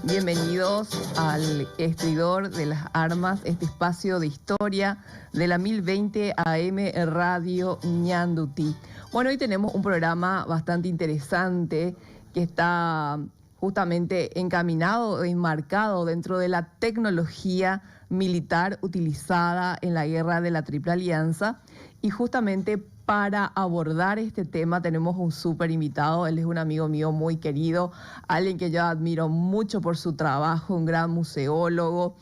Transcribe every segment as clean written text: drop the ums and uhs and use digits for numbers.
Bienvenidos al Estridor de las Armas, este espacio de historia de la 1020 AM Radio Ñandutí. Bueno, hoy tenemos un programa bastante interesante que está justamente encaminado, enmarcado dentro de la tecnología militar utilizada en la guerra de la Triple Alianza. Y justamente para abordar este tema tenemos un súper invitado. Él es un amigo mío muy querido, alguien que yo admiro mucho por su trabajo, un gran museólogo,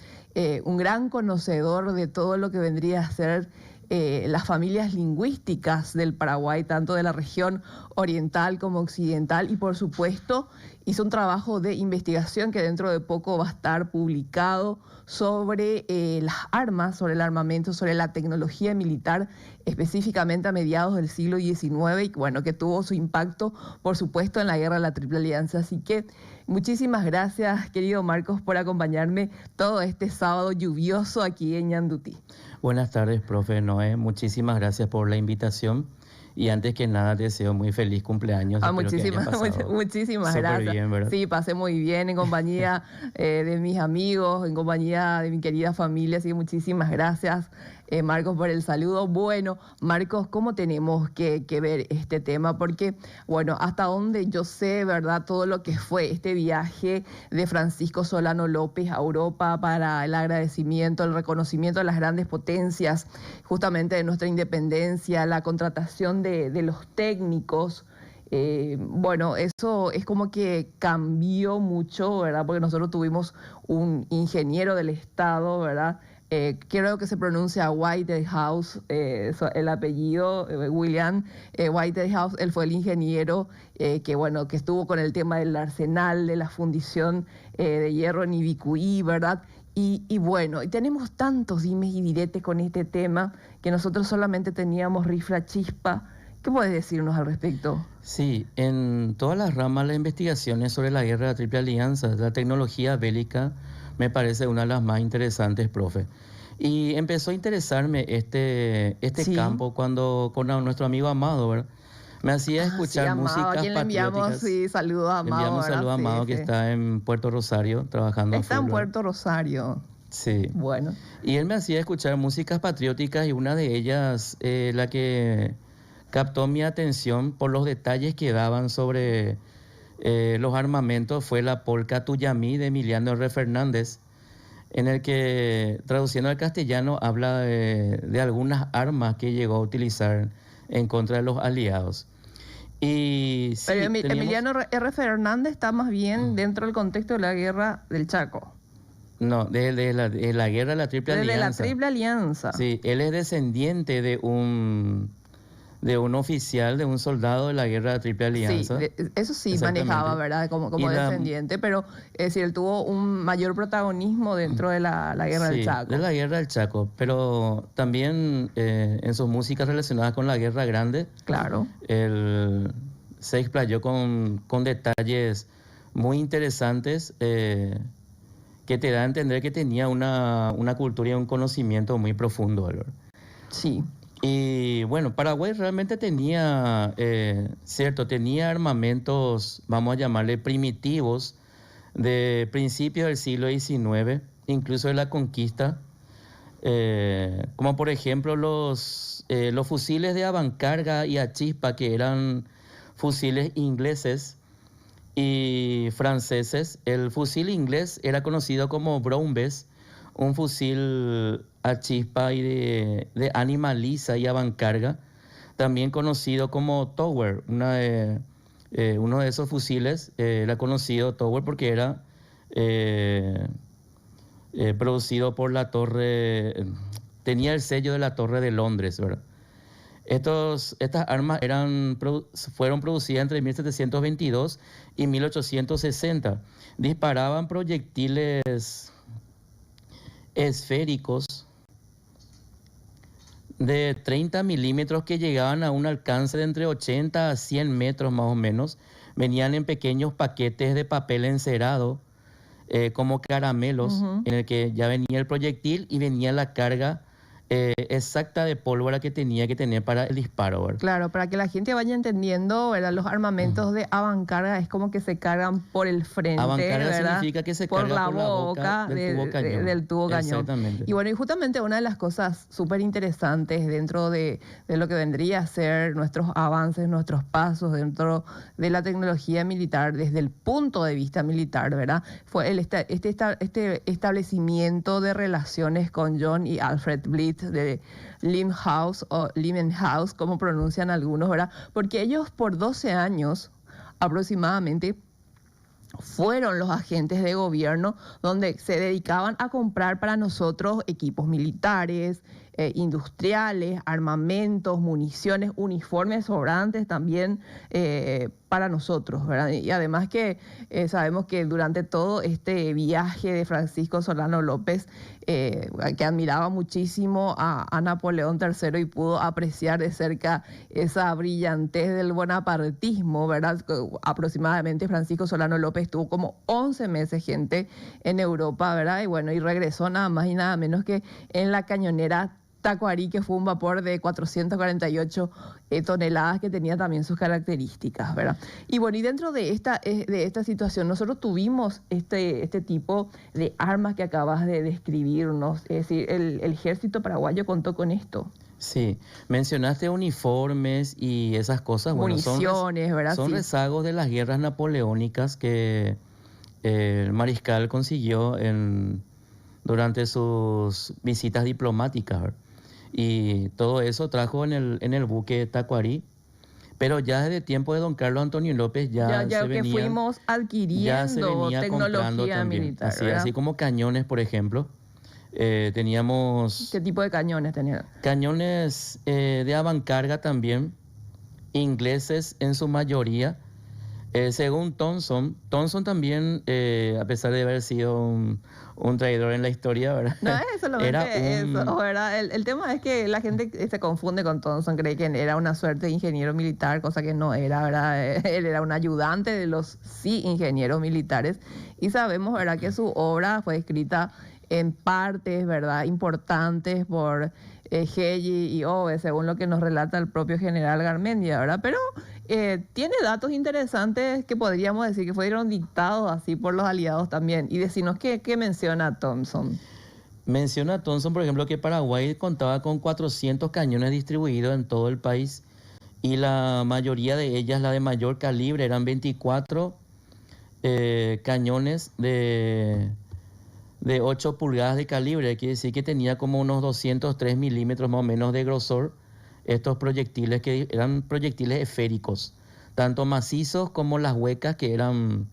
un gran conocedor de todo lo que vendría a ser las familias lingüísticas del Paraguay, tanto de la región oriental como occidental, y por supuesto hizo un trabajo de investigación que dentro de poco va a estar publicado sobre las armas, sobre el armamento, sobre la tecnología militar, específicamente a mediados del siglo XIX, y bueno, que tuvo su impacto, por supuesto, en la guerra de la Triple Alianza. Así que muchísimas gracias, querido Marcos, por acompañarme todo este sábado lluvioso aquí en Ñandutí. Buenas tardes, profe Noé. Muchísimas gracias por la invitación. Y antes que nada, deseo muy feliz cumpleaños. Muchísimas gracias. Bien, sí, pasé muy bien en compañía de mis amigos, en compañía de mi querida familia. Así que muchísimas gracias, Marcos, por el saludo. Bueno, Marcos, ¿cómo tenemos que ver este tema? Porque, bueno, hasta donde yo sé, ¿verdad? Todo lo que fue este viaje de Francisco Solano López a Europa para el agradecimiento, el reconocimiento de las grandes potencias, justamente de nuestra independencia, la contratación de los técnicos. Bueno, eso es como que cambió mucho, ¿verdad? Porque nosotros tuvimos un ingeniero del Estado, ¿verdad? Creo que se pronuncia Whitehouse, el apellido, William Whitehouse. Él fue el ingeniero que estuvo con el tema del arsenal, de la fundición de hierro en Ibicuí, ¿verdad? Y bueno, y tenemos tantos dimes y diretes con este tema que nosotros solamente teníamos rifla chispa. ¿Qué puedes decirnos al respecto? Sí, en todas las ramas de las investigaciones sobre la guerra de la Triple Alianza, la tecnología bélica me parece una de las más interesantes, profe. Y empezó a interesarme este Sí. campo cuando con nuestro amigo Amado, ¿verdad? Me hacía escuchar músicas ¿A quién le enviamos? patrióticas. Sí, saludos a Le Amado. enviamos un saludo a Sí, Amado, que sí. está en Puerto Rosario trabajando a Está full, en ¿verdad? Puerto Rosario. Sí. Bueno. Y él me hacía escuchar músicas patrióticas y una de ellas, la que captó mi atención por los detalles que daban sobre los armamentos, fue la polca Tuyamí de Emiliano R. Fernández, en el que, traduciendo al castellano, habla de algunas armas que llegó a utilizar en contra de los aliados. Y sí, Pero Emiliano R. Fernández está más bien dentro del contexto de la guerra del Chaco. No, de la guerra de la Triple Desde Alianza. la Triple Alianza. Sí, él es descendiente de un oficial, de un soldado de la guerra de la Triple Alianza. Sí, eso sí Exactamente. manejaba, ¿verdad? Como descendiente, pero es decir, él tuvo un mayor protagonismo dentro de la guerra del Chaco. De la guerra del Chaco, pero también en sus músicas relacionadas con la Guerra Grande, Claro. él se explayó con detalles muy interesantes que te da a entender que tenía una cultura y un conocimiento muy profundo, ¿verdad? Sí. Y bueno, Paraguay realmente tenía, tenía armamentos, vamos a llamarle primitivos, de principios del siglo XIX, incluso de la conquista, como por ejemplo los fusiles de avancarga y achispa, que eran fusiles ingleses y franceses. El fusil inglés era conocido como Brown-Bess, un fusil a chispa y de ánima lisa y avancarga, también conocido como Tower. Uno de esos fusiles era conocido Tower porque era producido por la torre, tenía el sello de la Torre de Londres, ¿verdad? Estas armas fueron producidas entre 1722 y 1860. Disparaban proyectiles esféricos de 30 milímetros que llegaban a un alcance de entre 80 a 100 metros más o menos. Venían en pequeños paquetes de papel encerado, como caramelos, en el que ya venía el proyectil y venía la carga exacta de pólvora que tenía que tener para el disparo, ¿verdad? Claro, para que la gente vaya entendiendo, ¿verdad? Los armamentos de avancarga es como que se cargan por el frente, Avancarga ¿verdad? significa que se por carga la por la boca del tubo cañón. del tubo cañón. Exactamente. Y bueno, y justamente una de las cosas súper interesantes dentro de lo que vendría a ser nuestros avances, nuestros pasos dentro de la tecnología militar, desde el punto de vista militar, ¿verdad? Fue este establecimiento de relaciones con John y Alfred Blitz de Limehouse o Limehouse, como pronuncian algunos, ¿verdad? Porque ellos por 12 años aproximadamente fueron los agentes de gobierno donde se dedicaban a comprar para nosotros equipos militares, industriales, armamentos, municiones, uniformes sobrantes también para nosotros, ¿verdad? Y además que sabemos que durante todo este viaje de Francisco Solano López, que admiraba muchísimo a Napoleón III y pudo apreciar de cerca esa brillantez del bonapartismo, ¿verdad? Aproximadamente Francisco Solano López estuvo como 11 meses, gente, en Europa, ¿verdad? Y bueno, y regresó nada más y nada menos que en la cañonera Tacuarí, que fue un vapor de 448 toneladas que tenía también sus características, ¿verdad? Y bueno, y dentro de esta situación nosotros tuvimos este tipo de armas que acabas de describirnos, es decir, el ejército paraguayo contó con esto. Sí, mencionaste uniformes y esas cosas. Bueno, municiones, ¿verdad? Son Sí. rezagos de las guerras napoleónicas que el mariscal consiguió durante sus visitas diplomáticas, ¿verdad? Y todo eso trajo en el buque Tacuarí, pero ya desde tiempo de don Carlos Antonio López ya que fuimos adquiriendo tecnología militar, así como cañones, por ejemplo. Teníamos... ¿Qué tipo de cañones tenían? Cañones de avancarga también, ingleses en su mayoría. Según Thompson también, a pesar de haber sido un traidor en la historia, ¿verdad? No es solamente eso, ¿verdad? El tema es que la gente se confunde con Thompson, cree que era una suerte de ingeniero militar, cosa que no era, ¿verdad? Él era un ayudante de los ingenieros militares, y sabemos, ¿verdad?, que su obra fue escrita en partes, ¿verdad?, importantes por Gelli y Ove, según lo que nos relata el propio general Garmendia, ¿verdad? Pero tiene datos interesantes que podríamos decir que fueron dictados así por los aliados también. Y decirnos qué menciona Thompson. Menciona Thompson, por ejemplo, que Paraguay contaba con 400 cañones distribuidos en todo el país, y la mayoría de ellas, la de mayor calibre, eran 24 cañones de 8 pulgadas de calibre. Quiere decir que tenía como unos 203 milímetros más o menos de grosor estos proyectiles, que eran proyectiles esféricos, tanto macizos como las huecas, que eran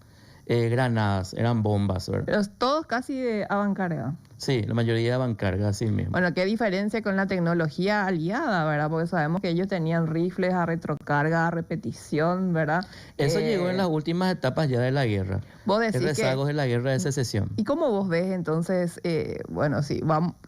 granadas, eran bombas, ¿verdad? Pero todos casi de avancarga. Sí, la mayoría de avancarga, así mismo. Bueno, qué diferencia con la tecnología aliada, ¿verdad? Porque sabemos que ellos tenían rifles a retrocarga, a repetición, ¿verdad? Eso llegó en las últimas etapas ya de la guerra. Vos decís rezagos de la guerra de secesión. ¿Y cómo vos ves entonces, bueno, sí,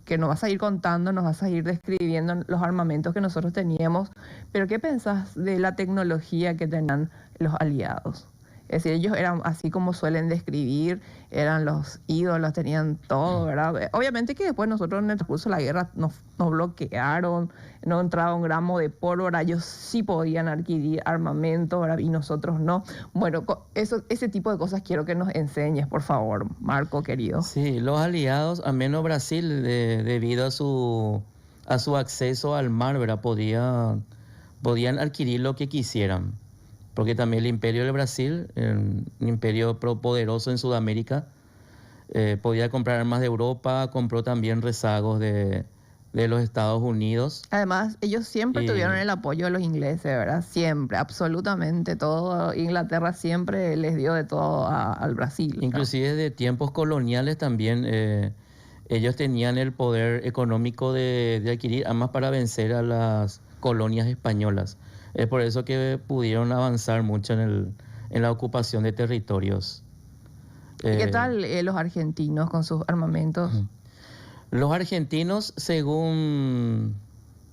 que nos vas a ir contando, nos vas a ir describiendo los armamentos que nosotros teníamos, pero qué pensás de la tecnología que tenían los aliados? Es decir, ellos eran así como suelen describir, eran los ídolos, tenían todo, ¿verdad? Obviamente que después nosotros en el transcurso de la guerra nos bloquearon, no entraba un gramo de pólvora, ellos sí podían adquirir armamento, ¿verdad?, y nosotros no. Bueno, ese tipo de cosas quiero que nos enseñes, por favor, Marco, querido. Sí, los aliados, al menos Brasil, debido a su acceso al mar, ¿verdad?, podían adquirir lo que quisieran. Porque también el imperio del Brasil, un imperio poderoso en Sudamérica, podía comprar armas de Europa, compró también rezagos de los Estados Unidos. Además, ellos siempre tuvieron el apoyo de los ingleses, ¿verdad? Siempre, absolutamente todo. Inglaterra siempre les dio de todo al Brasil, ¿no? Inclusive de tiempos coloniales también, ellos tenían el poder económico de adquirir armas para vencer a las colonias españolas. Es por eso que pudieron avanzar mucho en la ocupación de territorios. ¿Y qué tal los argentinos con sus armamentos? Los argentinos, según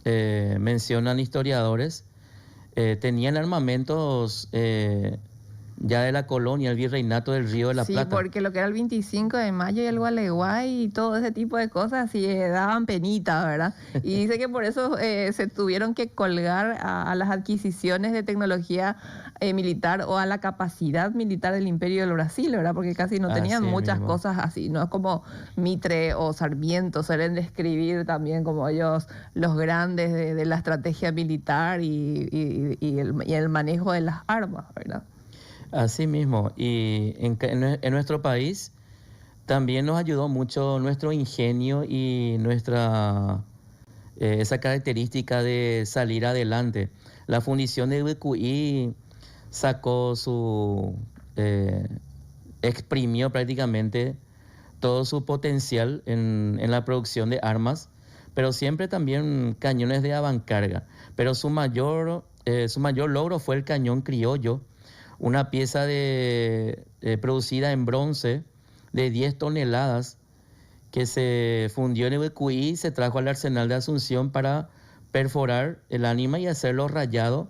mencionan historiadores, tenían armamentos ya de la colonia, el virreinato del Río de la Sí, Plata. porque lo que era el 25 de mayo y el Gualeguay y todo ese tipo de cosas, sí, daban penita, ¿verdad? Y dice que por eso se tuvieron que colgar a las adquisiciones de tecnología militar o a la capacidad militar del Imperio del Brasil, ¿verdad? Porque casi no tenían Así muchas mismo. cosas así, no es como Mitre o Sarmiento, suelen describir también como ellos los grandes de la estrategia militar y el manejo de las armas, ¿verdad? Así mismo. Y en nuestro país también nos ayudó mucho nuestro ingenio y esa característica de salir adelante. La fundición de BQI sacó eh, exprimió prácticamente todo su potencial en la producción de armas, pero siempre también cañones de avancarga. Pero su mayor logro fue el cañón criollo, una pieza producida en bronce de 10 toneladas que se fundió en el BQI y se trajo al arsenal de Asunción para perforar el ánima y hacerlo rayado,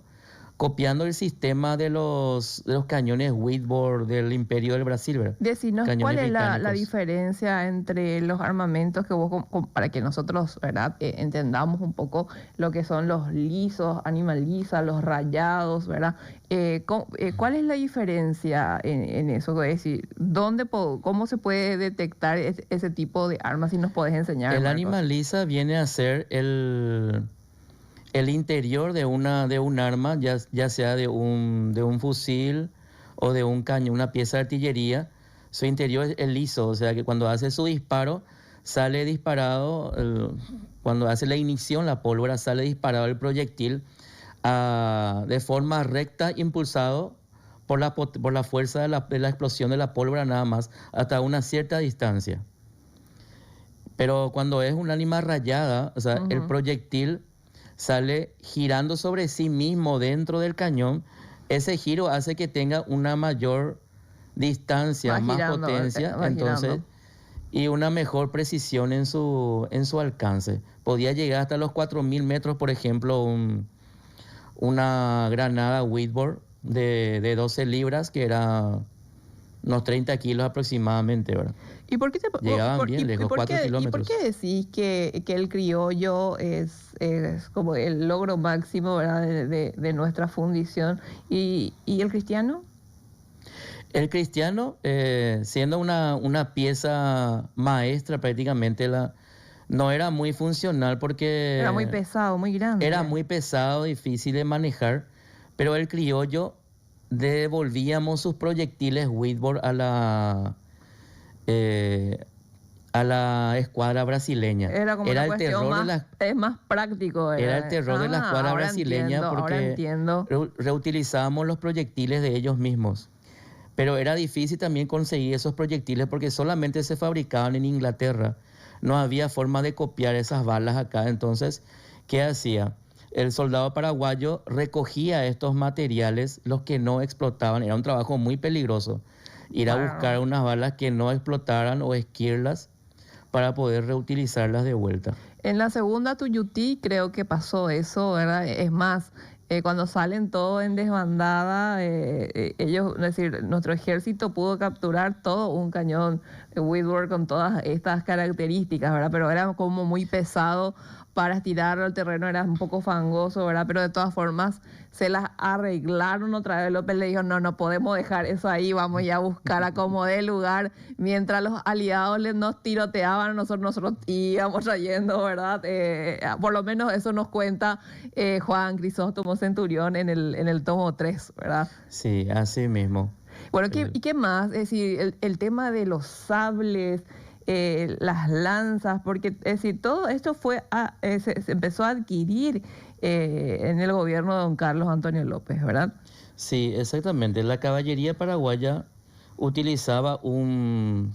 copiando el sistema de los cañones Whitworth del Imperio del Brasil, ¿verdad? Decinos, ¿cuál Cañones es la británicos. diferencia entre los armamentos que vos, para que nosotros, ¿verdad? Entendamos un poco lo que son los lisos, animal lisa, los rayados, ¿verdad? ¿Cuál es la diferencia en eso? Es decir, ¿cómo se puede detectar ese tipo de armas? Si nos podés enseñar, El Marcos. animal lisa viene a ser el interior de un arma, ya sea de un fusil o de un cañón, una pieza de artillería. Su interior es liso, o sea que cuando hace su disparo, sale disparado, cuando hace la ignición, la pólvora, sale disparado el proyectil de forma recta, impulsado por la fuerza de la explosión de la pólvora nada más, hasta una cierta distancia. Pero cuando es un ánima rayada, o sea, el Ujú. proyectil sale girando sobre sí mismo dentro del cañón. Ese giro hace que tenga una mayor distancia, Va más girando, potencia, va entonces, girando. y una mejor precisión en su alcance. Podía llegar hasta los 4.000 metros, por ejemplo, una granada Whitworth de 12 libras, que era unos 30 kilos aproximadamente, ¿verdad? ¿Y por qué Llegaban bien lejos, 4 y por qué kilómetros. decís que el criollo es como el logro máximo, ¿verdad? De nuestra fundición y el cristiano? El cristiano, siendo una pieza maestra prácticamente, no era muy funcional Era muy porque pesado, muy era grande. muy pesado, difícil de manejar, pero el criollo devolvíamos sus proyectiles Whitworth eh, a la escuadra brasileña. Era como una Era el cuestión terror de más, la, es más práctico, era el era. terror de la Ah, escuadra ahora brasileña entiendo, ahora porque entiendo. reutilizábamos los proyectiles de ellos mismos. Pero era difícil también conseguir esos proyectiles porque solamente se fabricaban en Inglaterra. No había forma de copiar esas balas acá. Entonces, ¿qué hacía? El soldado paraguayo recogía estos materiales, los que no explotaban. Era un trabajo muy peligroso. Ir a Claro. buscar unas balas que no explotaran o esquirlas para poder reutilizarlas de vuelta. En la segunda Tuyutí creo que pasó eso, ¿verdad? Es más, cuando salen todos en desbandada, ellos, es decir, nuestro ejército pudo capturar todo un cañón Whitworth con todas estas características, ¿verdad? Pero era como muy pesado para estirarlo, el terreno era un poco fangoso, ¿verdad? Pero de todas formas se las arreglaron otra vez. López le dijo, no, no podemos dejar eso ahí, vamos ya a buscar a como dé lugar. Mientras los aliados nos tiroteaban, nosotros íbamos trayendo, ¿verdad? Por lo menos eso nos cuenta Juan Crisóstomo Centurión en el tomo 3, ¿verdad? Sí, así mismo. Bueno, El- ¿y qué más? Es decir, el tema de los sables, las lanzas, porque es decir, todo esto se empezó a adquirir en el gobierno de don Carlos Antonio López, ¿verdad? Sí, exactamente. La caballería paraguaya utilizaba un...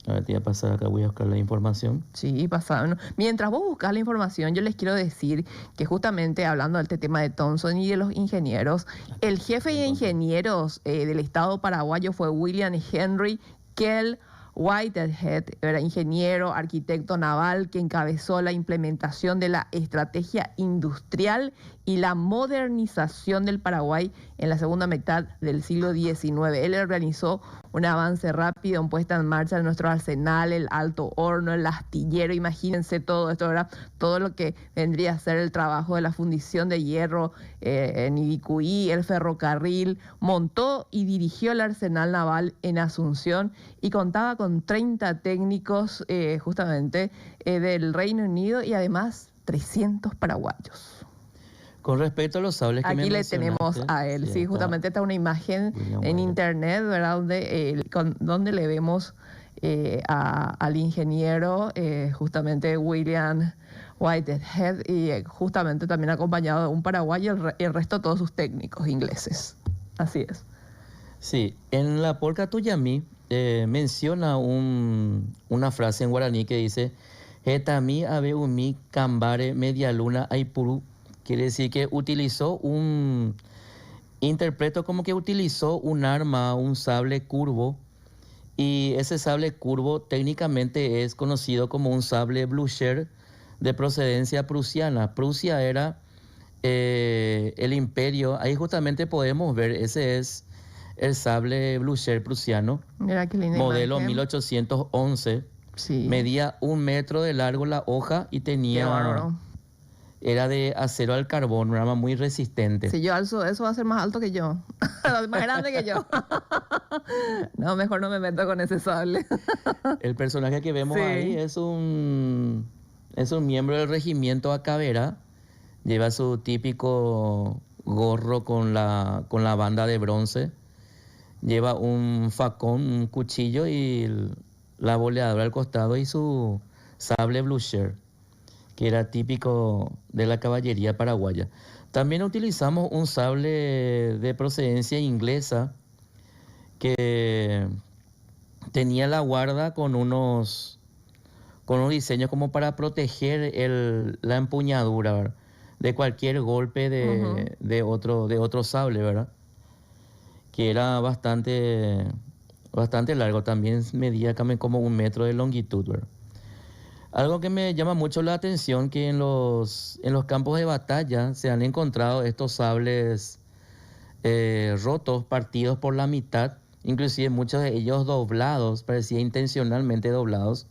A ver, te voy a pasar acá, voy a buscar la información. Sí, pasado. ¿No? Mientras vos buscas la información, yo les quiero decir que justamente hablando de este tema de Thompson y de los ingenieros, el jefe de ingenieros del Estado paraguayo fue William Henry Kell Whitehead, era ingeniero, arquitecto naval que encabezó la implementación de la estrategia industrial y la modernización del Paraguay en la segunda mitad del siglo XIX. Él organizó un avance rápido en puesta en marcha de nuestro arsenal, el alto horno, el astillero. Imagínense todo esto, ¿verdad? Todo lo que vendría a ser el trabajo de la fundición de hierro en Ibicuí, el ferrocarril. Montó y dirigió el arsenal naval en Asunción y contaba con 30 técnicos justamente del Reino Unido y además 300 paraguayos. Con respecto a los sables que aquí me le tenemos a él, sí, sí, justamente está una imagen en internet, ¿verdad? Donde le vemos al ingeniero, justamente William Whitehead, y justamente también acompañado de un paraguayo y el resto todos sus técnicos ingleses. Así es. Sí, en la Polka Tuyamí menciona una frase en guaraní que dice Hetami abeumi cambare media luna aipuru. Quiere decir que interpreto como que utilizó un arma, un sable curvo, y ese sable curvo técnicamente es conocido como un sable Blücher de procedencia prusiana. Prusia era el imperio, ahí justamente podemos ver, ese es el sable Blücher prusiano, mira qué linda modelo imagen. 1811, sí. Medía 1 metro de largo la hoja y tenía... Era de acero al carbón, un arma muy resistente. Si yo alzo eso va a ser más alto que yo, más grande que yo. No, mejor no me meto con ese sable. El personaje que vemos ahí es un miembro del regimiento Acabera. Lleva su típico gorro con la banda de bronce. Lleva un facón, un cuchillo y la boleadora al costado y su sable Blücher, que era típico de la caballería paraguaya. También utilizamos un sable de procedencia inglesa que tenía la guarda con unos diseños como para proteger la empuñadura, ¿verdad?, de cualquier golpe de otro sable, ¿verdad? Que era bastante largo, también medía como 1 metro de longitud, ¿verdad? Algo que me llama mucho la atención que en los campos de batalla se han encontrado estos sables rotos, partidos por la mitad, inclusive muchos de ellos doblados, parecía intencionalmente doblados.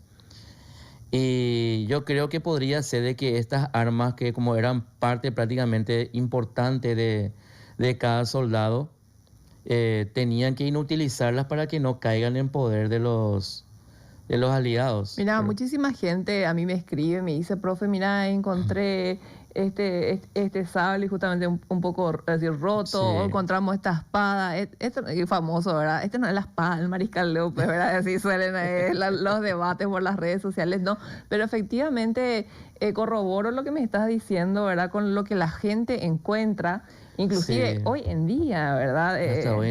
Y yo creo que podría ser de que estas armas, que como eran parte prácticamente importante de cada soldado, tenían que inutilizarlas para que no caigan en poder de los aliados. Mira, muchísima gente a mí me escribe, me dice, profe, mira, encontré este sable justamente un poco roto, Sí. encontramos esta espada, esto es famoso, ¿verdad? Este no es la espada del Mariscal López, ¿verdad? Así suelen los debates por las redes sociales, ¿no? Pero efectivamente corroboro lo que me estás diciendo, ¿verdad? Con lo que la gente encuentra. Inclusive Sí. hoy en día, ¿verdad?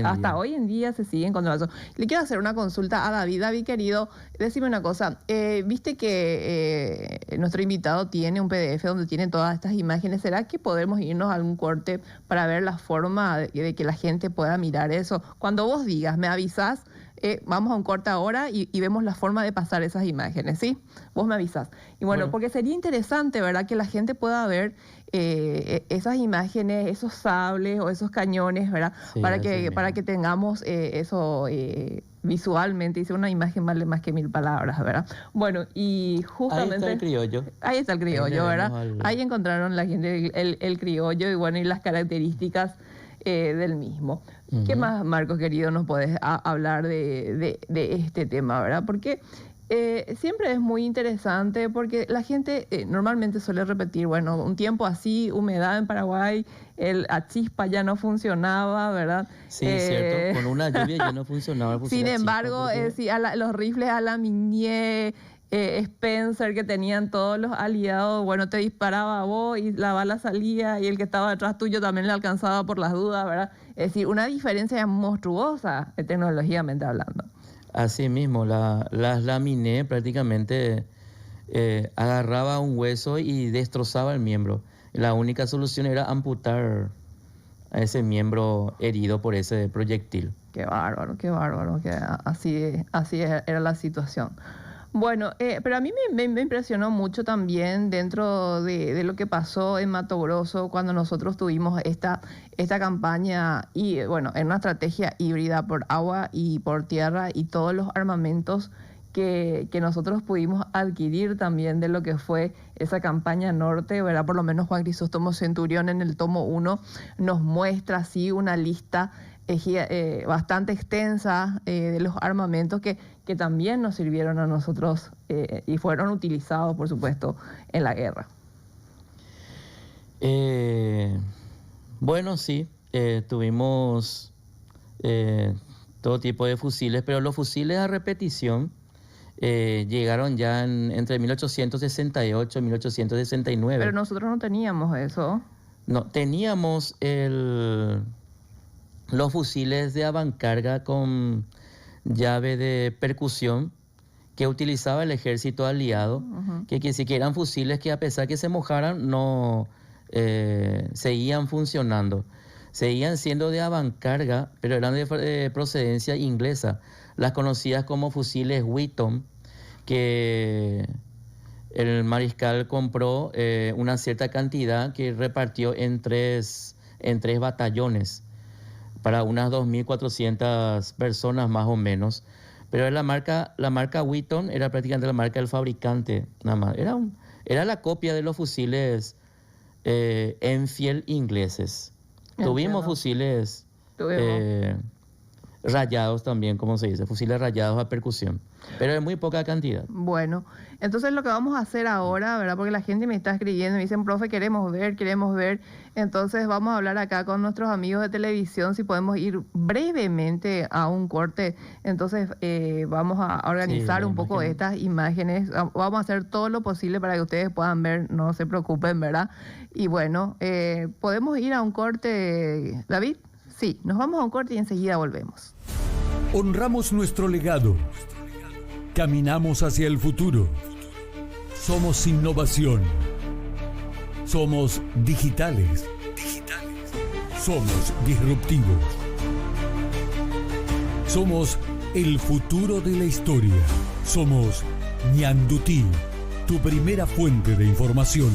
Hasta hoy en día se siguen encontrando eso. Le quiero hacer una consulta a David. David, querido, decime una cosa. Viste que nuestro invitado tiene un PDF donde tiene todas estas imágenes. ¿Será que podemos irnos a algún corte para ver la forma de que la gente pueda mirar eso? Cuando vos digas, me avisás, vamos a un corte ahora y vemos la forma de pasar esas imágenes, ¿sí? Vos me avisás. Y bueno, porque sería interesante, ¿verdad?, que la gente pueda ver esas imágenes, esos sables o esos cañones, ¿verdad? Sí, para que tengamos eso visualmente. Dice, una imagen vale más que 1000 palabras, ¿verdad? Bueno, y justamente... Ahí está el criollo. Ahí está el criollo, ¿verdad? Ahí encontraron la gente el criollo y bueno, y las características del mismo. ¿Qué más, Marcos, querido, nos podés hablar de este tema, verdad? Porque siempre es muy interesante, porque la gente normalmente suele repetir, bueno, un tiempo así, humedad en Paraguay, el achispa ya no funcionaba, ¿verdad? Sí, cierto, con una lluvia ya no funcionaba. Sin embargo, sí, los rifles a la Minié, Spencer, que tenían todos los aliados, bueno, te disparaba a vos y la bala salía y el que estaba detrás tuyo también le alcanzaba por las dudas, ¿verdad? Es decir, una diferencia monstruosa tecnológicamente hablando. Así mismo, las laminé prácticamente agarraba un hueso y destrozaba el miembro. La única solución era amputar a ese miembro herido por ese proyectil. Qué bárbaro, que así era la situación. Bueno, pero a mí me impresionó mucho también dentro de lo que pasó en Mato Grosso cuando nosotros tuvimos esta campaña y, bueno, en una estrategia híbrida por agua y por tierra y todos los armamentos que nosotros pudimos adquirir también de lo que fue esa campaña norte, ¿verdad? Por lo menos Juan Crisóstomo Centurión en el tomo 1 nos muestra así una lista bastante extensa de los armamentos que también nos sirvieron a nosotros y fueron utilizados, por supuesto, en la guerra. Bueno, sí, tuvimos todo tipo de fusiles, pero los fusiles a repetición llegaron ya entre 1868 y 1869. Pero nosotros no teníamos eso. No, teníamos los fusiles de avancarga con llave de percusión que utilizaba el ejército aliado, que sí que eran fusiles que a pesar que se mojaran no seguían funcionando. Seguían siendo de avancarga, pero eran de procedencia inglesa. Las conocidas como fusiles Wheaton, que el mariscal compró una cierta cantidad que repartió en tres batallones para unas 2.400 personas más o menos. Pero la marca Wheaton era prácticamente la marca del fabricante, nada más. Era la copia de los fusiles Enfield ingleses. Tuvimos fusiles rayados también, como se dice, fusiles rayados a percusión, pero en muy poca cantidad. Bueno, entonces lo que vamos a hacer ahora, ¿verdad? Porque la gente me está escribiendo, me dicen, profe, queremos ver. Entonces vamos a hablar acá con nuestros amigos de televisión, si podemos ir brevemente a un corte. Entonces vamos a organizar un poco estas imágenes. Vamos a hacer todo lo posible para que ustedes puedan ver, no se preocupen, ¿verdad? Y bueno, ¿podemos ir a un corte, David? Sí, nos vamos a un corte y enseguida volvemos. Honramos nuestro legado. Caminamos hacia el futuro. Somos innovación. Somos digitales. Somos disruptivos. Somos el futuro de la historia. Somos Ñandutí, tu primera fuente de información.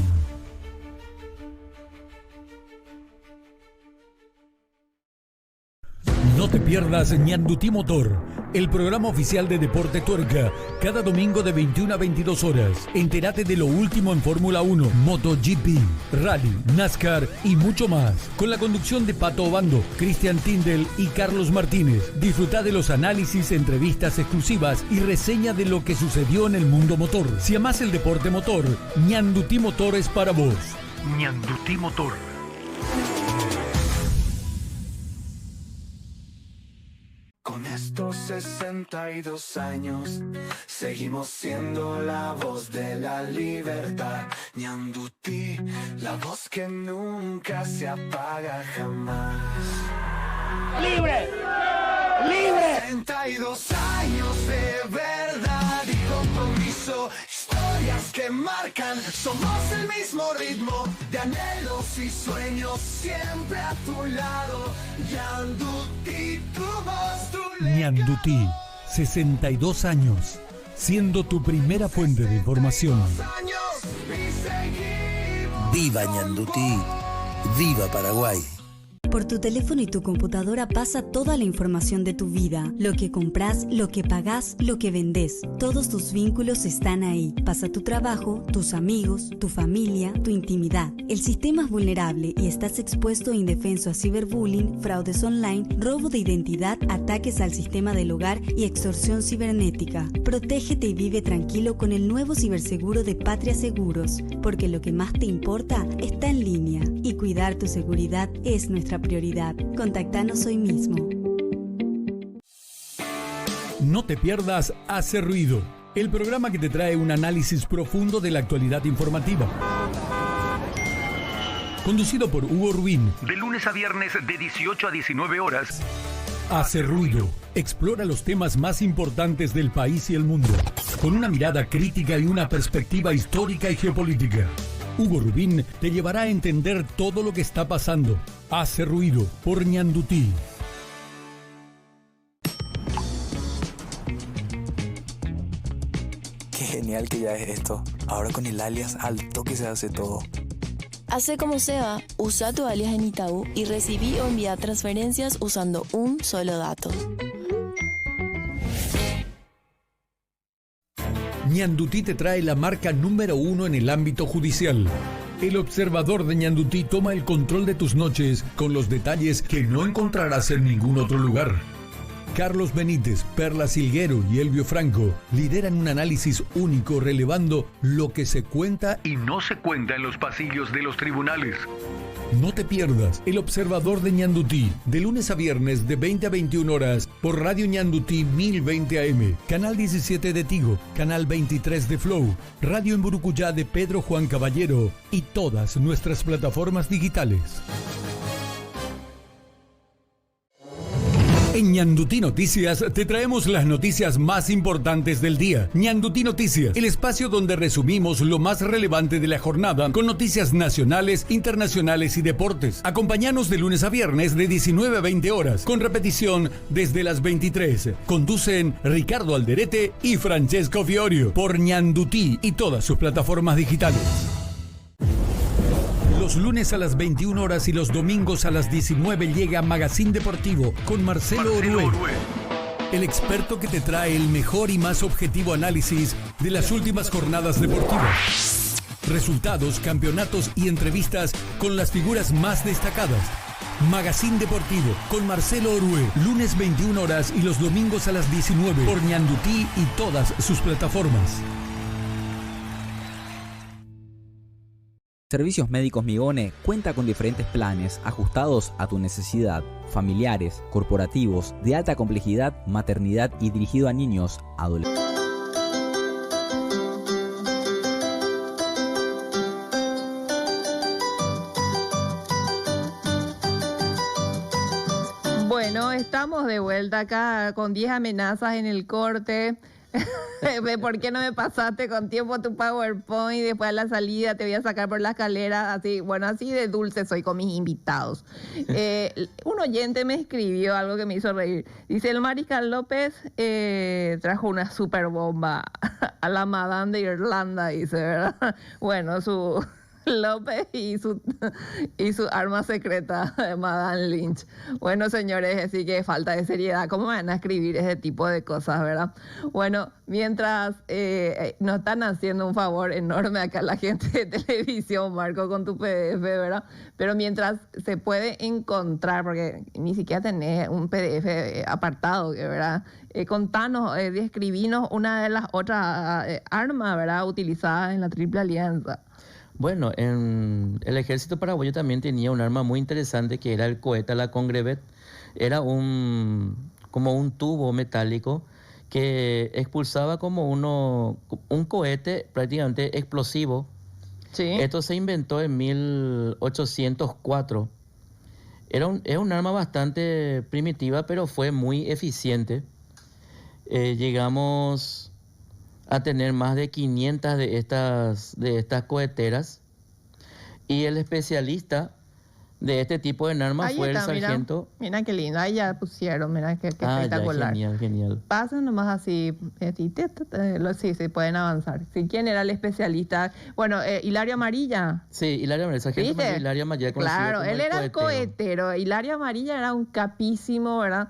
No te pierdas Ñandutí Motor, el programa oficial de Deporte Tuerca, cada domingo de 21 a 22 horas. Entérate de lo último en Fórmula 1, MotoGP, Rally, NASCAR y mucho más. Con la conducción de Pato Obando, Cristian Tindel y Carlos Martínez. Disfruta de los análisis, entrevistas exclusivas y reseña de lo que sucedió en el mundo motor. Si amás el deporte motor, Ñandutí Motor es para vos. Ñandutí Motor. Con estos 62 años, seguimos siendo la voz de la libertad. Ñandutí, la voz que nunca se apaga jamás. ¡Libre! ¡Libre! 62 años de verdad y compromiso. Historias que marcan, somos el mismo ritmo de anhelos y sueños, siempre a tu lado. Ñandutí, tu voz, tu legado. Ñandutí, 62 años, siendo tu primera fuente de información. ¡Viva Ñandutí! ¡Viva Paraguay! Por tu teléfono y tu computadora pasa toda la información de tu vida. Lo que compras, lo que pagás, lo que vendés. Todos tus vínculos están ahí. Pasa tu trabajo, tus amigos, tu familia, tu intimidad. El sistema es vulnerable y estás expuesto e indefenso a ciberbullying, fraudes online, robo de identidad, ataques al sistema del hogar y extorsión cibernética. Protégete y vive tranquilo con el nuevo ciberseguro de Patria Seguros, porque lo que más te importa está en línea y cuidar tu seguridad es nuestra prioridad. Contactanos hoy mismo. No te pierdas Hace Ruido, el programa que te trae un análisis profundo de la actualidad informativa. Conducido por Hugo Rubín. De lunes a viernes de 18 a 19 horas. Hace Ruido. Explora los temas más importantes del país y el mundo, con una mirada crítica y una perspectiva histórica y geopolítica. Hugo Rubín te llevará a entender todo lo que está pasando. Hace ruido por Ñandutí. Qué genial que ya es esto. Ahora con el alias al toque se hace todo. Hace como Seba, usa tu alias en Itaú y recibí o envía transferencias usando un solo dato. Ñandutí te trae la marca número 1 en el ámbito judicial. El observador de Ñandutí toma el control de tus noches con los detalles que no encontrarás en ningún otro lugar. Carlos Benítez, Perla Silguero y Elvio Franco lideran un análisis único relevando lo que se cuenta Y no se cuenta en los pasillos de los tribunales. No te pierdas El Observador de Ñandutí, de lunes a viernes de 20 a 21 horas por Radio Ñandutí 1020 AM, Canal 17 de Tigo, Canal 23 de Flow, Radio en Burucuyá de Pedro Juan Caballero y todas nuestras plataformas digitales. En Ñandutí Noticias te traemos las noticias más importantes del día. Ñandutí Noticias, el espacio donde resumimos lo más relevante de la jornada con noticias nacionales, internacionales y deportes. Acompáñanos de lunes a viernes de 19 a 20 horas, con repetición desde las 23. Conducen Ricardo Alderete y Francesco Fiorio por Ñandutí y todas sus plataformas digitales. Los lunes a las 21 horas y los domingos a las 19 llega Magazine Deportivo con Marcelo Orue, el experto que te trae el mejor y más objetivo análisis de las últimas jornadas deportivas. Resultados, campeonatos y entrevistas con las figuras más destacadas. Magazine Deportivo con Marcelo Orue, lunes 21 horas y los domingos a las 19 por Ñandutí y todas sus plataformas. Servicios Médicos Migone cuenta con diferentes planes ajustados a tu necesidad, familiares, corporativos, de alta complejidad, maternidad y dirigido a niños, adolescentes. Bueno, estamos de vuelta acá con 10 amenazas en el corte. ¿Por qué no me pasaste con tiempo tu PowerPoint? Después a la salida te voy a sacar por la escalera. Así, bueno, así de dulce soy con mis invitados. Un oyente me escribió algo que me hizo reír. Dice, el Mariscal López trajo una super bomba a la Madame de Irlanda, dice, ¿verdad? Bueno, su... López y su arma secreta de Madame Lynch. Bueno, señores, así que falta de seriedad. ¿Cómo van a escribir ese tipo de cosas, verdad? Bueno, mientras nos están haciendo un favor enorme acá la gente de televisión, Marco, con tu PDF, ¿verdad? Pero mientras se puede encontrar, porque ni siquiera tenés un PDF apartado, ¿verdad? Contanos, describinos una de las otras armas, ¿verdad? Utilizadas en la Triple Alianza. Bueno, en el ejército paraguayo también tenía un arma muy interesante que era el cohete a la Congrevet. Era como un tubo metálico que expulsaba como un cohete prácticamente explosivo. Sí. Esto se inventó en 1804. Es un arma bastante primitiva, pero fue muy eficiente. Llegamos a tener más de 500 de estas coheteras, y el especialista de este de armas fue el sargento. Mira qué lindo, ahí ya pusieron, mira qué espectacular. Ya, genial. Pasen nomás así, sí, pueden avanzar. Sí, ¿quién era el especialista? Bueno, Hilario Amarilla. Sí, Hilario Amarilla, el sargento Hilario Amarilla. Claro, él era el cohetero. Hilario Amarilla era un capísimo, ¿verdad?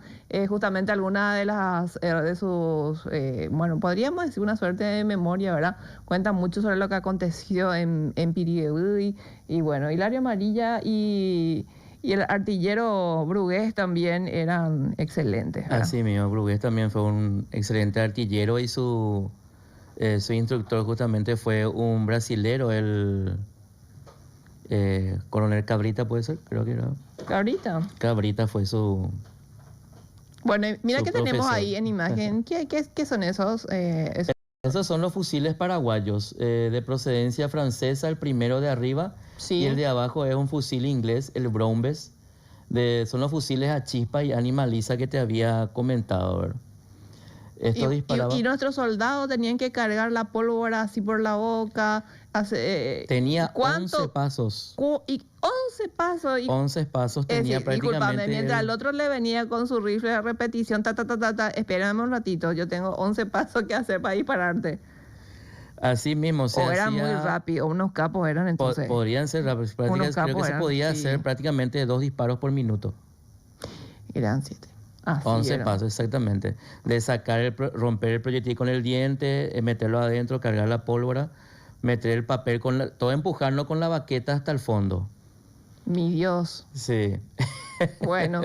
Justamente alguna de de sus, bueno, podríamos decir una suerte de memoria, ¿verdad? Cuenta mucho sobre lo que aconteció en Piribebuy. Y bueno, Hilario Amarilla y el artillero Brugués también eran excelentes, ¿verdad? Así mismo, Brugués también fue un excelente artillero, y su instructor justamente fue un brasilero, el coronel Cabrita, ¿puede ser? Creo que era. ¿Cabrita? Cabrita fue su... Bueno, mira que tenemos profesor. ahí en imagen. ¿Qué son esos? Esos son los fusiles paraguayos, de procedencia francesa, el primero de arriba, Sí. Y el de abajo es un fusil inglés, el Browns. Son los fusiles a chispa y animaliza que te había comentado, ¿verdad? Esto disparaba. Y nuestros soldados tenían que cargar la pólvora así por la boca. Tenía 11 pasos. Y 11 pasos. 11 pasos tenía prácticamente. Disculpame, mientras el otro le venía con su rifle de repetición, espérame un ratito, yo tengo 11 pasos que hacer para dispararte. Así mismo, o eran muy rápidos, unos capos eran entonces. Podrían ser rápidos, creo que se podía hacer prácticamente 2 disparos por minuto. Eran 7. 11 pasos, exactamente. De sacar, romper el proyectil con el diente, meterlo adentro, cargar la pólvora, meter el papel, todo empujarlo con la baqueta hasta el fondo. Mi Dios. Sí. Bueno.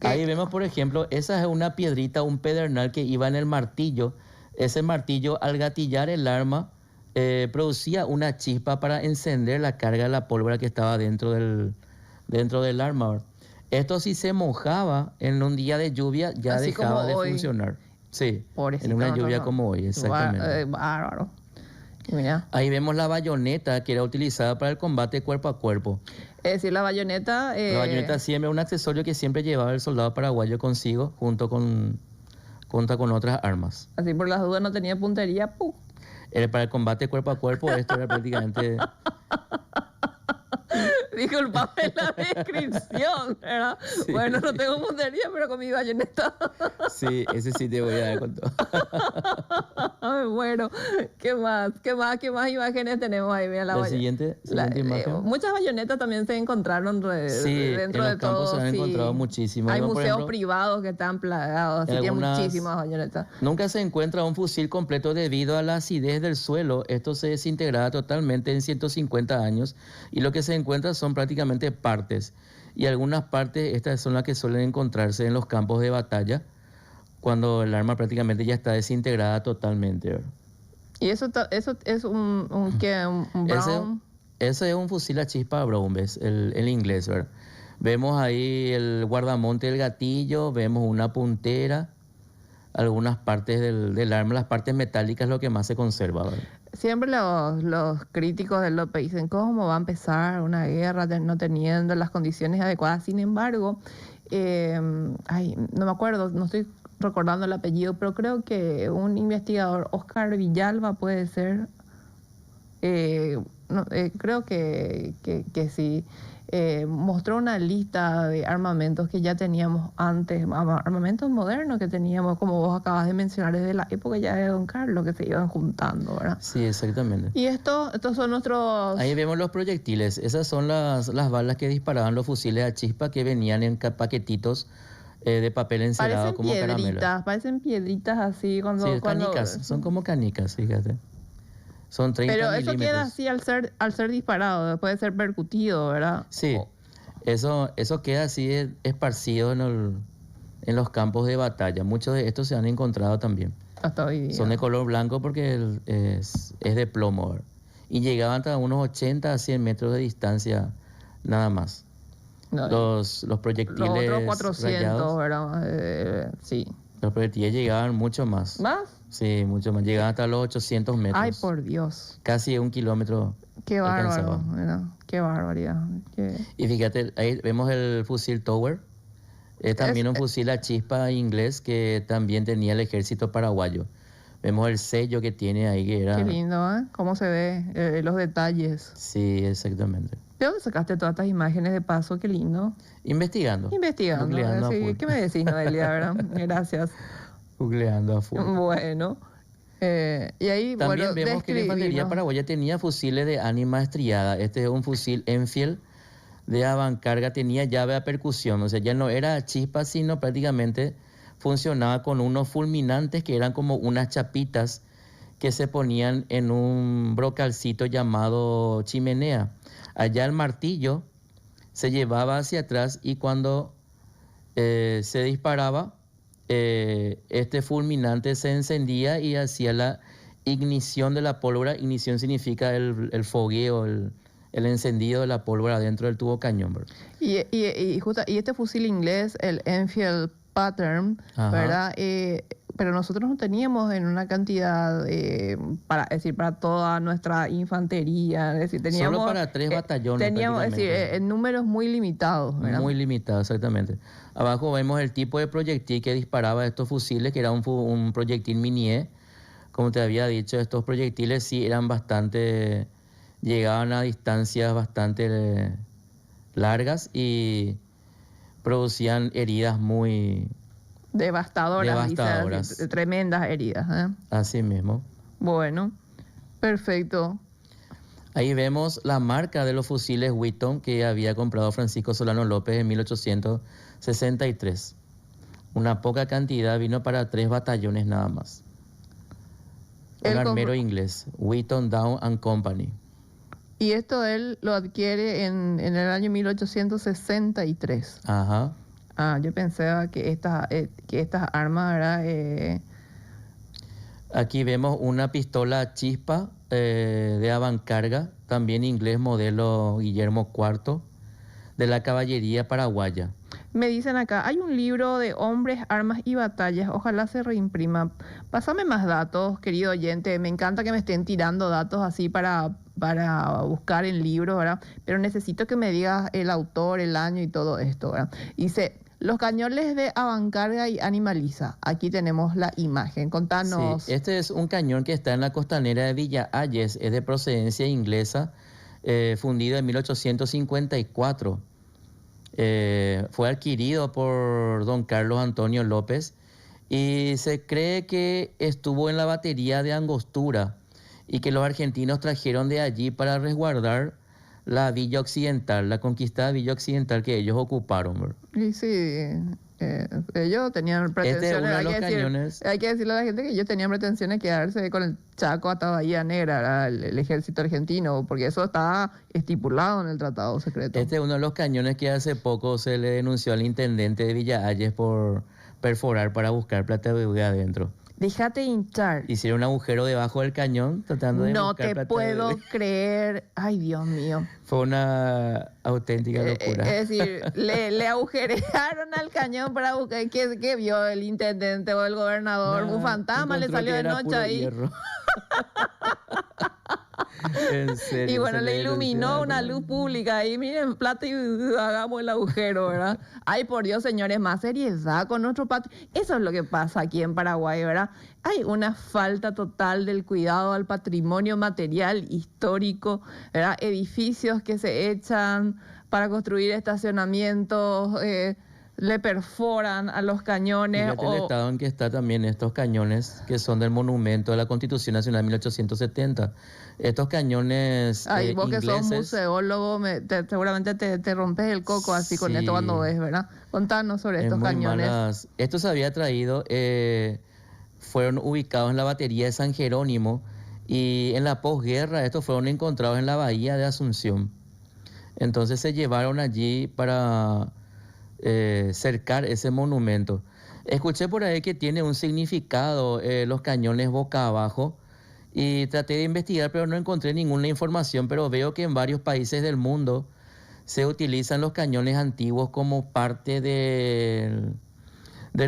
Ahí vemos, por ejemplo, esa es una piedrita, un pedernal que iba en el martillo. Ese martillo, al gatillar el arma, producía una chispa para encender la carga de la pólvora que estaba dentro del arma. Esto si se mojaba en un día de lluvia ya así dejaba de funcionar. Sí, en una lluvia como hoy, exactamente. Bárbaro. Mira. Ahí vemos la bayoneta que era utilizada para el combate cuerpo a cuerpo. Es decir, la bayoneta... La bayoneta siempre es un accesorio que siempre llevaba el soldado paraguayo consigo junto con otras armas. Así por las dudas no tenía puntería. Para el combate cuerpo a cuerpo esto era prácticamente... Disculpame la descripción, ¿verdad? Sí. Bueno, no tengo puntería, pero con mi bayoneta. Sí, ese sí te voy a dar con todo. Bueno, ¿qué más imágenes tenemos ahí? Mira, la siguiente imagen. Muchas bayonetas también se encontraron dentro de todo. En los campos se han encontrado muchísimas. Hay museos privados que están plagados, así que hay muchísimas bayonetas. Nunca se encuentra un fusil completo debido a la acidez del suelo. Esto se desintegraba totalmente en 150 años y lo que se encuentra son prácticamente partes. Y algunas partes, estas son las que suelen encontrarse en los campos de batalla, cuando el arma prácticamente ya está desintegrada totalmente, ¿verdad? ¿Y eso es un Brown? Ese es un fusil a chispa Brown, ¿ves? El inglés, ¿verdad? Vemos ahí el guardamonte del gatillo, vemos una puntera, algunas partes del arma, las partes metálicas es lo que más se conserva, ¿verdad? Siempre los críticos de López dicen cómo va a empezar una guerra no teniendo las condiciones adecuadas. Sin embargo, no me acuerdo, no estoy recordando el apellido, pero creo que un investigador, Oscar Villalba puede ser, creo que sí, mostró una lista de armamentos que ya teníamos antes, armamentos modernos que teníamos, como vos acabas de mencionar, desde la época ya de Don Carlos, que se iban juntando, ¿verdad? Sí, exactamente. Y estos son nuestros... Ahí vemos los proyectiles. Esas son las balas que disparaban los fusiles a chispa que venían en paquetitos de papel encerado como caramelo. Parecen piedritas así canicas, son como canicas, fíjate. Son 30 Pero milímetros. Eso queda así al ser disparado, puede ser percutido, ¿verdad? Sí, eso queda así esparcido en los campos de batalla. Muchos de estos se han encontrado también. Hasta hoy día. Son de color blanco porque es de plomo, ¿verdad? Y llegaban hasta unos 80 a 100 metros de distancia nada más. Los proyectiles los otros 400, rayados, ¿verdad? Sí. Los proyectiles llegaban mucho más. ¿Más? Sí, mucho más. Llegaban hasta los 800 metros. Ay, por Dios. Casi 1 kilómetro. Qué bárbaro, qué barbaridad. Y fíjate, ahí vemos el fusil Tower. Es también un fusil a chispa inglés que también tenía el ejército paraguayo. Vemos el sello que tiene ahí que era... Qué lindo, ¿eh? Cómo se ve, los detalles. Sí, exactamente. ¿De dónde sacaste todas estas imágenes de paso? Qué lindo. Investigando. Sí, ¿qué me decís, Noelia? ¿Verdad? Gracias. Googleando a full. Bueno. Y ahí, también vemos que la infantería paraguaya tenía fusiles de ánima estriada. Este es un fusil Enfield de avancarga, tenía llave a percusión. O sea, ya no era chispa, sino prácticamente funcionaba con unos fulminantes que eran como unas chapitas que se ponían en un brocalcito llamado chimenea. Allá el martillo se llevaba hacia atrás y cuando se disparaba, este fulminante se encendía y hacía la ignición de la pólvora. Ignición significa el fogueo, el encendido de la pólvora dentro del tubo cañón, ¿verdad? Y este fusil inglés, el Enfield pattern, Ajá. ¿verdad? Pero nosotros no teníamos en una cantidad, para toda nuestra infantería, es decir, teníamos... Solo para 3 batallones. Teníamos, es decir, en números muy limitados, ¿verdad? Muy limitado, exactamente. Abajo vemos el tipo de proyectil que disparaba estos fusiles, que era un proyectil Minié. Como te había dicho, estos proyectiles sí eran bastante... Llegaban a distancias bastante largas y producían heridas muy... Devastadoras. Dice, tremendas heridas. Así mismo. Bueno, perfecto. Ahí vemos la marca de los fusiles Wheaton que había comprado Francisco Solano López en 1863. Una poca cantidad, vino para 3 batallones nada más. Un armero inglés, Wheaton Down and Company. Y esto él lo adquiere en el año 1863. Ajá. Yo pensaba que estas armas, ¿verdad? Aquí vemos una pistola chispa de avancarga, también inglés, modelo Guillermo IV, de la caballería paraguaya. Me dicen acá, hay un libro de hombres, armas y batallas, ojalá se reimprima. Pásame más datos, querido oyente, me encanta que me estén tirando datos así para buscar en libros, ¿verdad? Pero necesito que me digas el autor, el año y todo esto, ¿verdad? Dice, los cañones de Avancarga y Animaliza. Aquí tenemos la imagen. Contanos. Sí, este es un cañón que está en la costanera de Villa Ayes, es de procedencia inglesa, fundido en 1854. Fue adquirido por don Carlos Antonio López y se cree que estuvo en la batería de Angostura y que los argentinos trajeron de allí para resguardar la Villa Occidental, la conquistada Villa Occidental que ellos ocuparon, ¿verdad? Y sí, ellos tenían pretensiones, hay que decirle a la gente que ellos tenían pretensiones de quedarse con el Chaco hasta Bahía Negra, el ejército argentino, porque eso está estipulado en el tratado secreto. Este es uno de los cañones que hace poco se le denunció al intendente de Villa Ayes por perforar para buscar plata de adentro. Déjate hinchar. Hicieron un agujero debajo del cañón tratando de buscar plata. No te puedo creer. Ay, Dios mío. Fue una auténtica locura. Es decir, le agujerearon al cañón para buscar. ¿Qué vio el intendente o el gobernador? Un fantasma le salió de noche ahí. En serio, y bueno, le iluminó una luz pública ahí, miren, plata y hagamos el agujero, ¿verdad? Ay, por Dios, señores, más seriedad con nuestro patrimonio. Eso es lo que pasa aquí en Paraguay, ¿verdad? Hay una falta total del cuidado al patrimonio material histórico, ¿verdad? Edificios que se echan para construir estacionamientos, le perforan a los cañones. Fíjate el estado en que está también estos cañones que son del monumento de la Constitución Nacional 1870. Estos cañones Ay, vos ingleses, que sos museólogo, seguramente te rompes el coco así con esto cuando ves, ¿verdad? Contanos sobre estos cañones. Estos se había traído, fueron ubicados en la batería de San Jerónimo y en la posguerra estos fueron encontrados en la bahía de Asunción. Entonces se llevaron allí para cercar ese monumento. Escuché por ahí que tiene un significado los cañones boca abajo y traté de investigar pero no encontré ninguna información, pero veo que en varios países del mundo se utilizan los cañones antiguos como parte del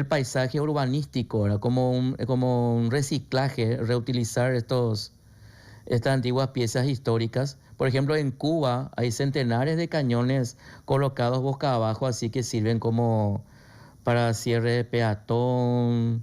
paisaje urbanístico, ¿verdad? Como un reciclaje, reutilizar estas antiguas piezas históricas. Por ejemplo, en Cuba hay centenares de cañones colocados boca abajo, así que sirven como para cierre de peatón.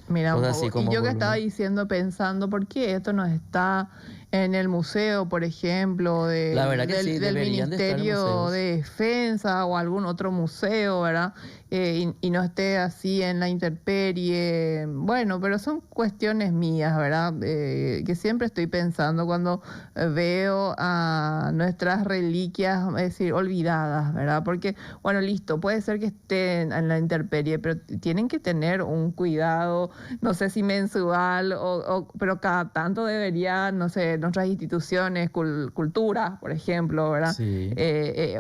Mira, y yo que estaba diciendo, pensando, ¿por qué esto no está en el museo, por ejemplo, del Ministerio de Defensa o algún otro museo, ¿verdad? Y no esté así en la intemperie? Bueno, pero son cuestiones mías, ¿verdad? Que siempre estoy pensando cuando veo a nuestras reliquias, es decir, olvidadas, ¿verdad? Porque, bueno, listo, puede ser que estén en la intemperie, pero tienen que tener un cuidado, no sé si mensual, pero cada tanto deberían, no sé, nuestras instituciones, cultura, por ejemplo, ¿verdad? Sí.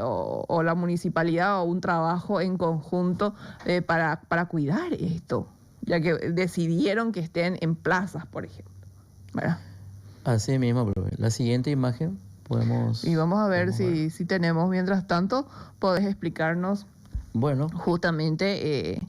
O la municipalidad o un trabajo en conjunto para cuidar esto, ya que decidieron que estén en plazas, por ejemplo, ¿verdad? Así mismo, profe. La siguiente imagen podemos... Y vamos a ver si tenemos, mientras tanto, podés explicarnos, bueno, justamente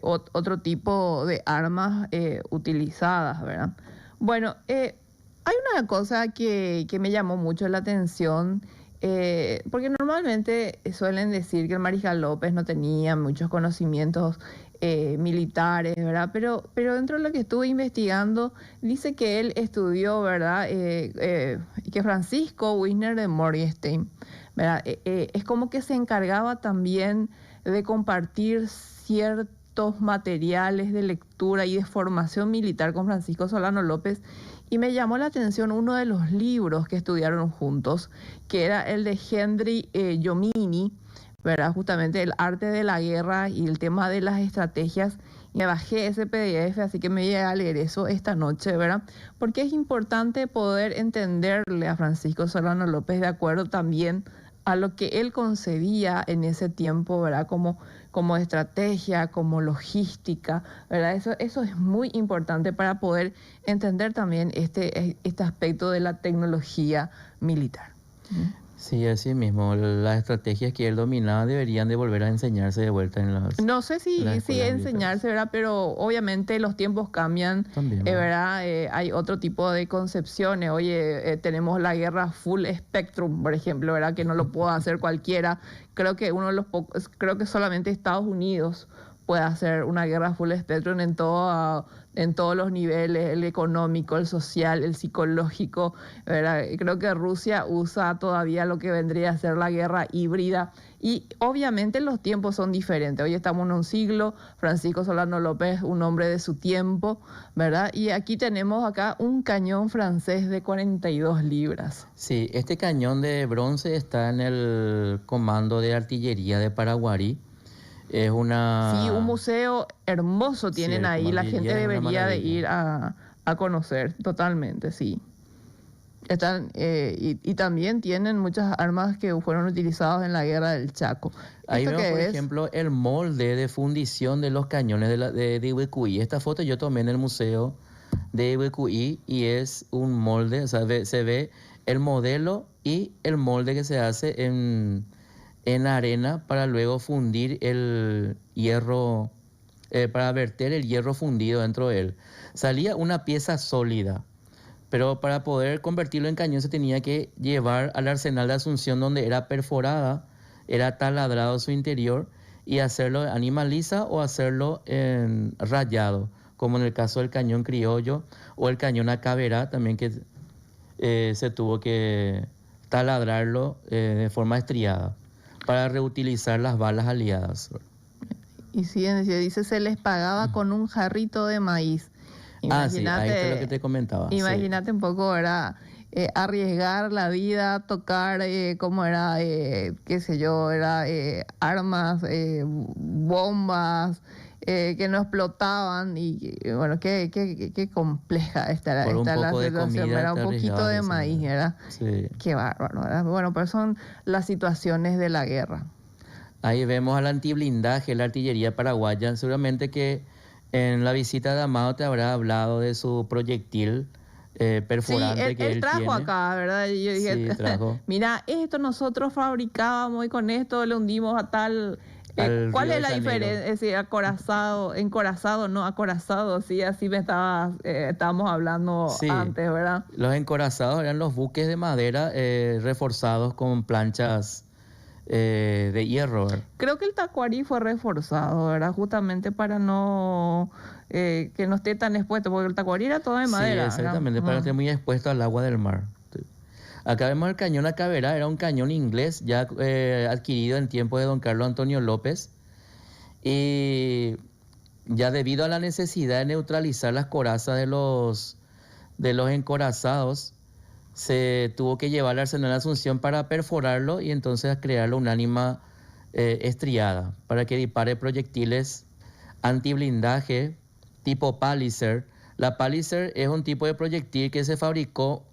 otro tipo de armas utilizadas, ¿verdad? Bueno, hay una cosa que me llamó mucho la atención, porque normalmente suelen decir que el mariscal López no tenía muchos conocimientos militares, ¿verdad? Pero dentro de lo que estuve investigando, dice que él estudió, ¿verdad? Que Francisco Wisner de Morgenstern, ¿verdad? Es como que se encargaba también de compartir ciertos materiales de lectura y de formación militar con Francisco Solano López, y me llamó la atención uno de los libros que estudiaron juntos, que era el de Henry Jomini, ¿verdad? Justamente el arte de la guerra y el tema de las estrategias. Me bajé ese PDF, así que me llegué a leer eso esta noche, ¿verdad? Porque es importante poder entenderle a Francisco Solano López de acuerdo también a lo que él concebía en ese tiempo, ¿verdad? Como estrategia, como logística, ¿verdad? Eso es muy importante para poder entender también este aspecto de la tecnología militar. Sí, así mismo. Las estrategias que él dominaba deberían de volver a enseñarse de vuelta en las... No sé si enseñarse, ¿verdad? Pero obviamente los tiempos cambian, También, ¿verdad? Hay otro tipo de concepciones. Oye, tenemos la guerra full spectrum, por ejemplo, ¿verdad? Que no lo puede hacer cualquiera. Creo que creo que solamente Estados Unidos puede hacer una guerra full spectrum en todos los niveles, el económico, el social, el psicológico, ¿verdad? Creo que Rusia usa todavía lo que vendría a ser la guerra híbrida, y obviamente los tiempos son diferentes. Hoy estamos en un siglo, Francisco Solano López, un hombre de su tiempo, ¿verdad? Y aquí tenemos acá un cañón francés de 42 libras. Sí, este cañón de bronce está en el Comando de Artillería de Paraguarí. Es una... Sí, un museo hermoso tienen Sí, ahí, la gente debería de ir a conocer totalmente, sí. Están, y también tienen muchas armas que fueron utilizadas en la guerra del Chaco. Ahí ¿Esto vemos, qué por es? ejemplo, el molde de fundición de los cañones de Ibecuí. Esta foto yo tomé en el museo de Ibecuí y es un molde, o sea, se ve el modelo y el molde que se hace en arena para luego fundir el hierro, para verter el hierro fundido dentro de él. Salía una pieza sólida, pero para poder convertirlo en cañón se tenía que llevar al arsenal de Asunción, donde era perforada, era taladrado su interior, y hacerlo en animaliza o hacerlo en rayado, como en el caso del cañón criollo o el cañón Acaberá, también que se tuvo que taladrarlo de forma estriada para reutilizar las balas aliadas. Y sí, dice, se les pagaba con un jarrito de maíz. Sí, ahí está lo que te comentaba. Imagínate un poco, era arriesgar la vida, tocar, cómo era, qué sé yo, era armas, bombas, que no explotaban, y bueno, qué compleja está la situación, era un poquito de maíz, era, sí. Qué bárbaro, ¿verdad? Bueno, pero son las situaciones de la guerra. Ahí vemos al antiblindaje, la artillería paraguaya. Seguramente que en la visita de Amado te habrá hablado de su proyectil perforante, sí, que él trajo tiene. Acá, ¿verdad? Y yo dije, Sí, trajo. Mira, esto nosotros fabricábamos y con esto le hundimos a tal... ¿Cuál es la diferencia? Es decir, encorazado, no acorazado, sí, así estábamos hablando antes, ¿verdad? Los encorazados eran los buques de madera reforzados con planchas de hierro, ¿verdad? Creo que el Tacuarí fue reforzado, ¿verdad? Justamente para no que no esté tan expuesto, porque el Tacuarí era todo de madera. Sí, exactamente, para estar muy expuesto al agua del mar. Acá vemos el cañón Acaberá, era un cañón inglés ya adquirido en tiempo de don Carlos Antonio López, y ya debido a la necesidad de neutralizar las corazas de los encorazados, se tuvo que llevar al arsenal de Asunción para perforarlo y entonces crearlo un ánima estriada para que dispare proyectiles antiblindaje tipo Palliser. La Palliser es un tipo de proyectil que se fabricó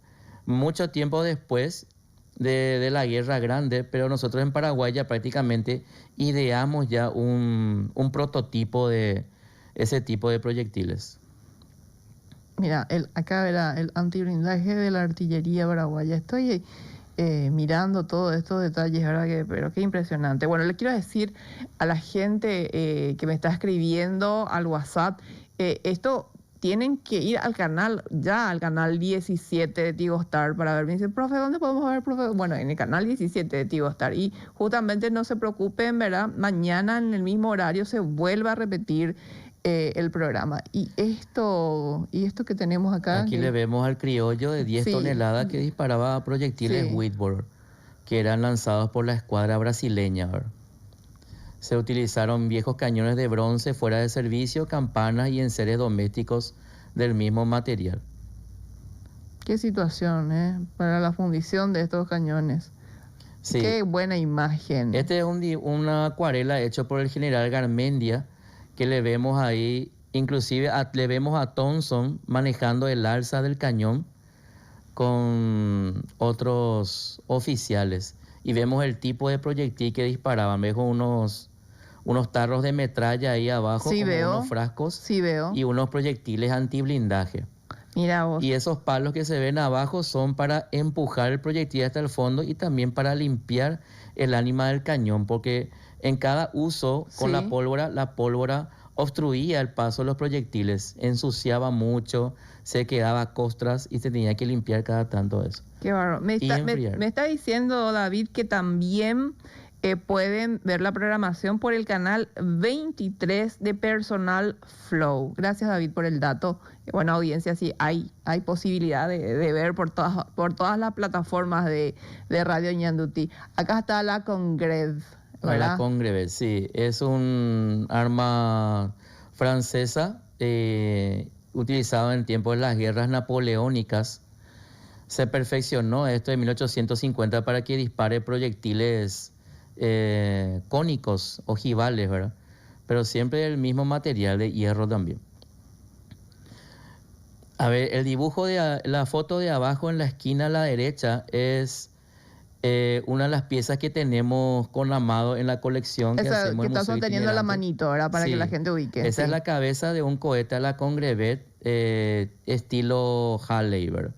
mucho tiempo después de la Guerra Grande, pero nosotros en Paraguay ya prácticamente ideamos ya un prototipo de ese tipo de proyectiles. Mira, acá verá el antiblindaje de la artillería paraguaya. Estoy mirando todos estos detalles, ¿verdad? Pero qué impresionante. Bueno, le quiero decir a la gente que me está escribiendo al WhatsApp, esto tienen que ir al canal 17 de Tigo Star para ver. Me dice, profe, ¿dónde podemos ver, profe? Bueno, en el canal 17 de Tigo Star. Y justamente no se preocupen, ¿verdad? Mañana en el mismo horario se vuelve a repetir el programa. Y esto que tenemos acá... Aquí le vemos al criollo de 10 toneladas que disparaba proyectiles Whitworth, que eran lanzados por la escuadra brasileña, ¿verdad? Se utilizaron viejos cañones de bronce fuera de servicio, campanas y enseres domésticos del mismo material. Qué situación, para la fundición de estos cañones. Sí. Qué buena imagen. Este es una acuarela hecho por el general Garmendia, que le vemos ahí, inclusive le vemos a Thompson manejando el alza del cañón con otros oficiales. Y vemos el tipo de proyectil que disparaban. Vemos unos tarros de metralla ahí abajo, unos frascos y unos proyectiles antiblindaje. Mira vos. Y esos palos que se ven abajo son para empujar el proyectil hasta el fondo y también para limpiar el ánima del cañón, porque en cada uso con la pólvora obstruía el paso de los proyectiles, ensuciaba mucho, se quedaba costras y se tenía que limpiar cada tanto eso. Qué bárbaro. Me está diciendo David que también pueden ver la programación por el canal 23 de Personal Flow. Gracias, David, por el dato. Buena audiencia, sí, hay posibilidad de ver por todas las plataformas de Radio Ñandutí. Acá está la Congreve, ¿verdad? La Congreve, sí. Es un arma francesa utilizada en tiempos de las guerras napoleónicas. Se perfeccionó esto en 1850 para que dispare proyectiles cónicos, ojivales, ¿verdad? Pero siempre el mismo material de hierro también. A ver, el dibujo de la foto de abajo en la esquina a la derecha es una de las piezas que tenemos con Amado en la colección que hacemos en que está sosteniendo la manito, ¿verdad? Para que la gente ubique. Esa es la cabeza de un cohete a la Congreve estilo Halley, ¿verdad?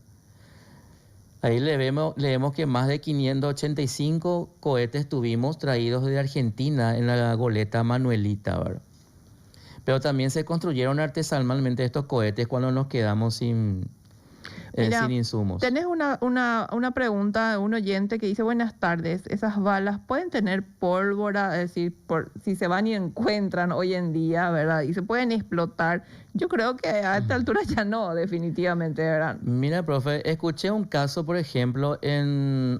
Ahí le vemos que más de 585 cohetes tuvimos traídos de Argentina en la goleta Manuelita, ¿verdad? Pero también se construyeron artesanalmente estos cohetes cuando nos quedamos sin insumos. Tenés una pregunta de un oyente que dice, buenas tardes, ¿esas balas pueden tener pólvora? Es decir, si se van y encuentran hoy en día, ¿verdad? Y se pueden explotar. Yo creo que a esta altura ya no, definitivamente, ¿verdad? Mira, profe, escuché un caso, por ejemplo,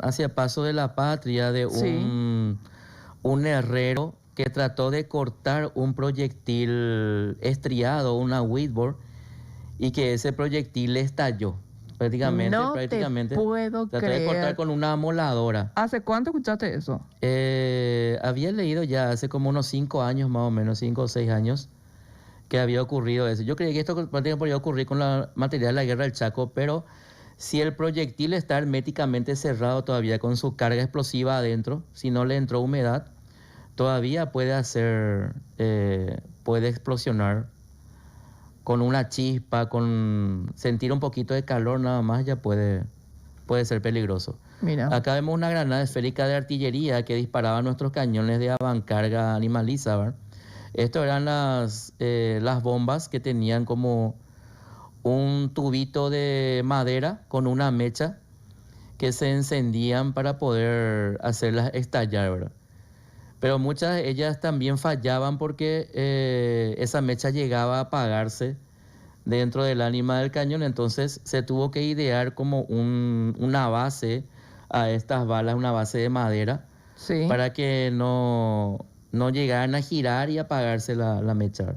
hacia Paso de la Patria de un herrero que trató de cortar un proyectil estriado, una Whitworth, y que ese proyectil estalló. Prácticamente. Te puedo trató creer. de cortar con una amoladora. ¿Hace cuánto escuchaste eso? Había leído ya hace como unos 5 años más o menos, 5 o 6 años, que había ocurrido eso. Yo creí que esto prácticamente podía ocurrir con la material de la Guerra del Chaco, pero si el proyectil está herméticamente cerrado todavía con su carga explosiva adentro, si no le entró humedad, todavía puede explosionar con una chispa, con sentir un poquito de calor nada más, ya puede ser peligroso. Mira. Acá vemos una granada esférica de artillería que disparaba nuestros cañones de avancarga animaliza, ¿verdad? Estas eran las bombas que tenían como un tubito de madera con una mecha que se encendían para poder hacerlas estallar, ¿verdad? Pero muchas de ellas también fallaban porque esa mecha llegaba a apagarse dentro del ánima del cañón. Entonces se tuvo que idear como una base a estas balas, una base de madera, para que no llegaran a girar y apagarse la mecha.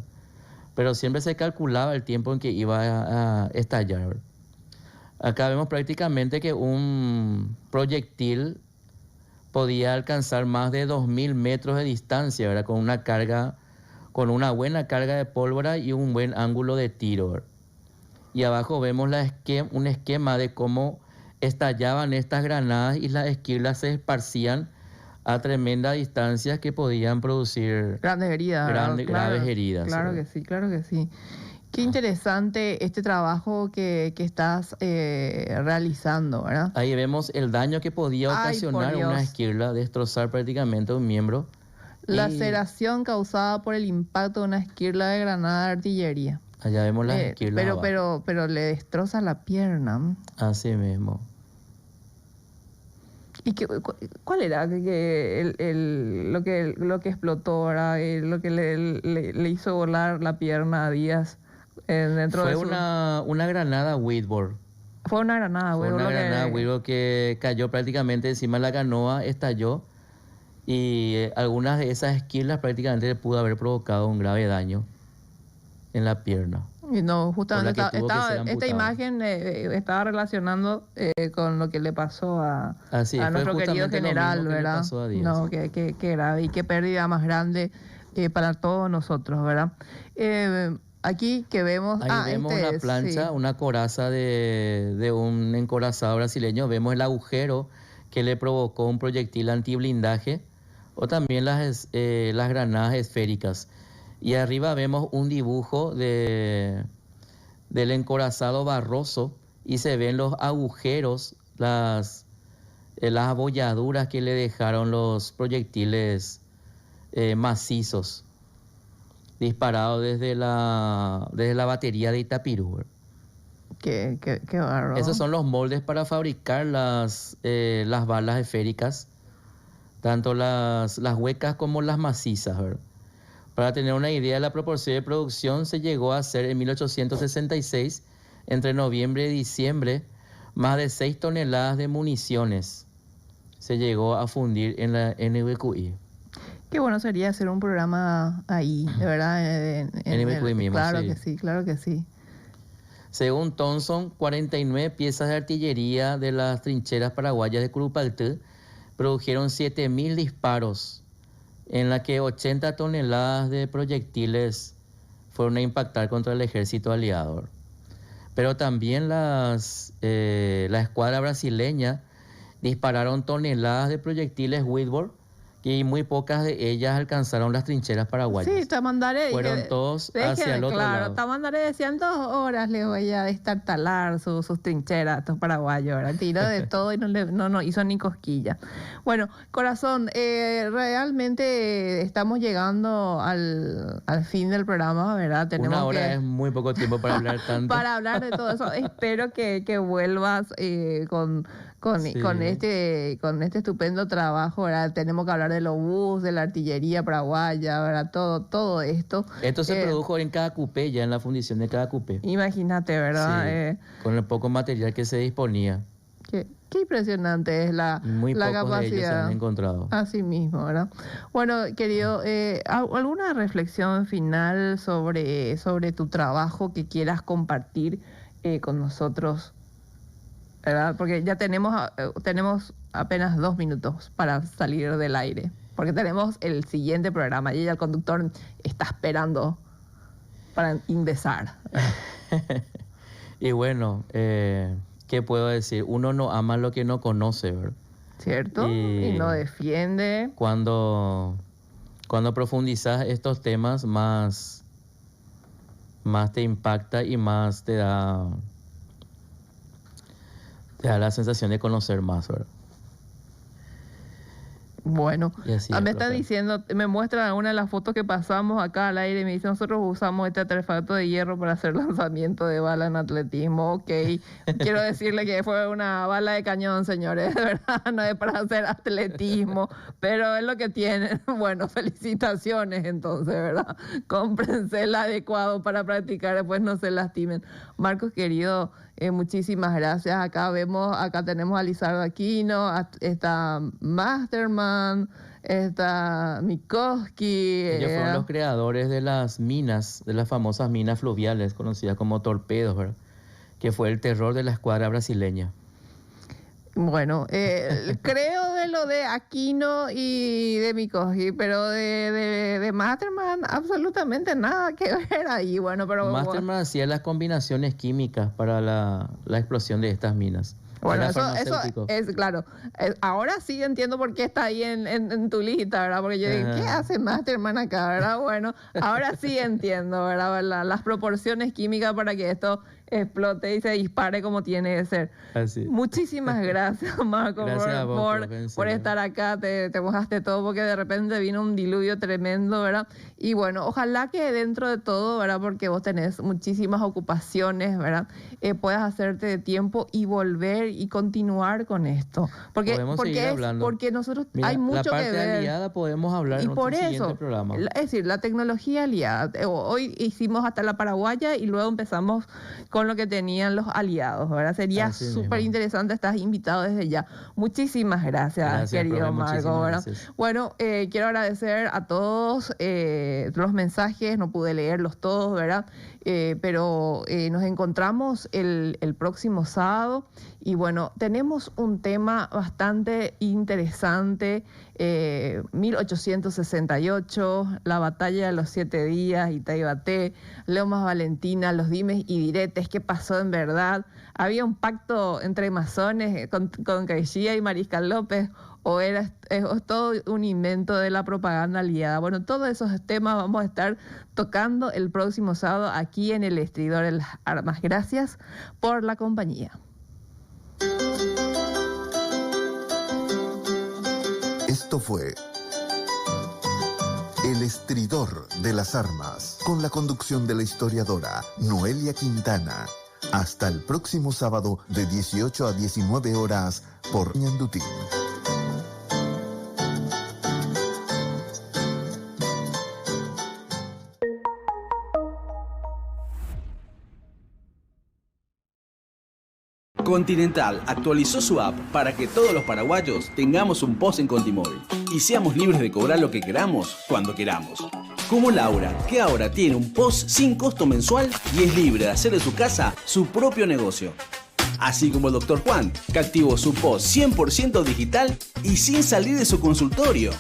Pero siempre se calculaba el tiempo en que iba a estallar. Acá vemos prácticamente que un proyectil podía alcanzar más de 2.000 metros de distancia, ¿verdad? Con una buena carga de pólvora y un buen ángulo de tiro, ¿verdad? Y abajo vemos un esquema de cómo estallaban estas granadas y las esquirlas se esparcían a tremendas distancias que podían producir grandes heridas. Graves heridas. Claro ¿verdad? que sí, claro que sí. Qué interesante este trabajo que estás realizando, ¿verdad? Ahí vemos el daño que podía ocasionar una esquirla, destrozar prácticamente un miembro. Laceración causada por el impacto de una esquirla de granada de artillería. Allá vemos las esquirlas. Pero le destroza la pierna. Así mismo. ¿Y cuál era lo que explotó, ¿verdad? Lo que le hizo volar la pierna a Díaz dentro de una granada Whitworth. Fue una granada Whitworth. Fue una granada Whitworth que cayó prácticamente encima de la canoa, estalló, y algunas de esas esquirlas prácticamente le pudo haber provocado un grave daño en la pierna. Y no, justamente esta imagen estaba relacionando con lo que le pasó a nuestro querido general, ¿verdad? No, qué grave y qué pérdida más grande para todos nosotros, ¿verdad? Aquí que vemos... Ahí vemos una plancha, una coraza de un encorazado brasileño. Vemos el agujero que le provocó un proyectil antiblindaje, o también las granadas esféricas. Y arriba vemos un dibujo del encorazado Barroso y se ven los agujeros, las abolladuras que le dejaron los proyectiles macizos disparados desde la batería de Itapirú. Qué bárbaro. Esos son los moldes para fabricar las balas esféricas, tanto las huecas como las macizas, ¿verdad? Para tener una idea de la proporción de producción, se llegó a hacer en 1866, entre noviembre y diciembre, más de 6 toneladas de municiones. Se llegó a fundir en la NBQI. Qué bueno sería hacer un programa ahí, de verdad. NBQI mismo, claro sí. que sí, claro que sí. Según Thompson, 49 piezas de artillería de las trincheras paraguayas de Curupaytí produjeron 7.000 disparos, en la que 80 toneladas de proyectiles fueron a impactar contra el ejército aliado. Pero también la escuadra brasileña dispararon toneladas de proyectiles Whitworth, y muy pocas de ellas alcanzaron las trincheras paraguayas. Sí, Tamandaré. Fueron todos hacia el otro lado. Claro, Tamandaré decía, en 2 horas les voy a destartalar sus trincheras a estos paraguayos, ¿verdad? Tiró de todo y no hizo ni cosquilla. Bueno, corazón, realmente estamos llegando al fin del programa, ¿verdad? Una hora es muy poco tiempo para hablar tanto. Para hablar de todo eso. Espero que vuelvas con este estupendo trabajo, ¿verdad? Tenemos que hablar del obús, de la artillería paraguaya, ¿verdad? Todo esto. Esto se produjo en cada cupé, ya en la fundición de cada cupé. Imagínate, ¿verdad? Sí, con el poco material que se disponía. Qué impresionante es la capacidad. De ellos se han encontrado. Así mismo, ¿verdad? Bueno, querido, ¿alguna reflexión final sobre tu trabajo que quieras compartir con nosotros? ¿Verdad? Porque ya tenemos apenas 2 minutos para salir del aire, porque tenemos el siguiente programa y el conductor está esperando para ingresar. Y bueno, ¿qué puedo decir? Uno no ama lo que no conoce, ¿verdad? ¿Cierto? Y no defiende. Cuando profundizas estos temas, más te impacta y más te da la sensación de conocer más, ¿verdad? Bueno, me están diciendo, me muestran algunas de las fotos que pasamos acá al aire y me dicen, nosotros usamos este artefacto de hierro para hacer lanzamiento de bala en atletismo. Ok, quiero decirle que fue una bala de cañón, señores, de verdad, no es para hacer atletismo, pero es lo que tienen. Bueno, felicitaciones entonces, ¿verdad? Cómprense el adecuado para practicar, después no se lastimen. Marcos, querido, muchísimas gracias. Acá tenemos a Lizardo Aquino, está Masterman, está Mikoski. Ellos fueron los creadores de las minas, de las famosas minas fluviales, conocidas como torpedos, ¿verdad? Que fue el terror de la escuadra brasileña. Bueno, creo de lo de Aquino y de Mikoski, pero de Masterman absolutamente nada que ver ahí. Bueno, pero Masterman hacía las combinaciones químicas para la explosión de estas minas. Bueno, Era eso farmacéutico. es claro. Ahora sí entiendo por qué está ahí en tu lista, ¿verdad? Porque yo digo, ¿qué hace Masterman acá, verdad? Bueno, ahora sí entiendo, ¿verdad? Las proporciones químicas para que esto explote y se dispare como tiene que ser. Así. Muchísimas gracias, Marco, Gracias a vos, profe, en por serio. estar acá. Te mojaste todo porque de repente vino un diluvio tremendo, ¿verdad? Y bueno, ojalá que dentro de todo, ¿verdad? Porque vos tenés muchísimas ocupaciones, ¿verdad? Puedas hacerte de tiempo y volver y continuar con esto. Podemos seguir hablando. Porque nosotros Mira, hay mucho la que parte ver. aliada podemos hablar Y en por otro eso, siguiente programa. es decir, la tecnología aliada. Hoy hicimos hasta la paraguaya y luego empezamos con lo que tenían los aliados, ¿verdad? Sería Así súper mismo. interesante, estás invitado desde ya. Muchísimas gracias, Gracias, querido profe, Marco, muchísimas ¿verdad? gracias. Bueno, quiero agradecer a todos los mensajes, no pude leerlos todos, ¿verdad? Pero nos encontramos el próximo sábado y bueno, tenemos un tema bastante interesante, 1868, la batalla de los 7 días, Itaibate, Lomas Valentina, los dimes y diretes, qué pasó en verdad, había un pacto entre masones con Caixía y Mariscal López, o es todo un invento de la propaganda aliada. Bueno, todos esos temas vamos a estar tocando el próximo sábado aquí en el Estridor de las Armas. Gracias por la compañía. Esto fue El Estridor de las Armas, con la conducción de la historiadora Noelia Quintana. Hasta el próximo sábado de 18 a 19 horas por Ñandutí. Continental actualizó su app para que todos los paraguayos tengamos un POS en Contimóvil y seamos libres de cobrar lo que queramos cuando queramos. Como Laura, que ahora tiene un POS sin costo mensual y es libre de hacer de su casa su propio negocio. Así como el Dr. Juan, que activó su POS 100% digital y sin salir de su consultorio.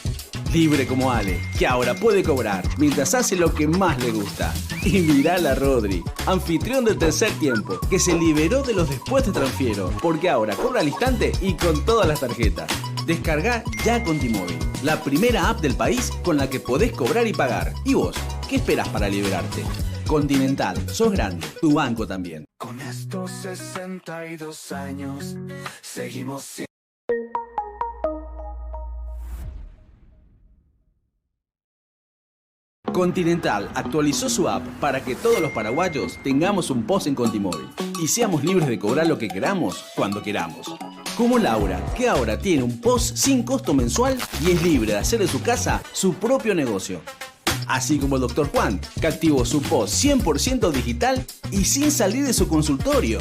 Libre como Ale, que ahora puede cobrar mientras hace lo que más le gusta. Y mirala a Rodri, anfitrión del tercer tiempo, que se liberó de los después de transfiero, porque ahora cobra al instante y con todas las tarjetas. Descarga ya Contimóvil, la primera app del país con la que podés cobrar y pagar. ¿Y vos? ¿Qué esperás para liberarte? Continental, sos grande, tu banco también. Con estos 62 años, seguimos siendo... Continental actualizó su app para que todos los paraguayos tengamos un POS en Contimóvil y seamos libres de cobrar lo que queramos cuando queramos. Como Laura, que ahora tiene un POS sin costo mensual y es libre de hacer de su casa su propio negocio. Así como el Dr. Juan, que activó su POS 100% digital y sin salir de su consultorio.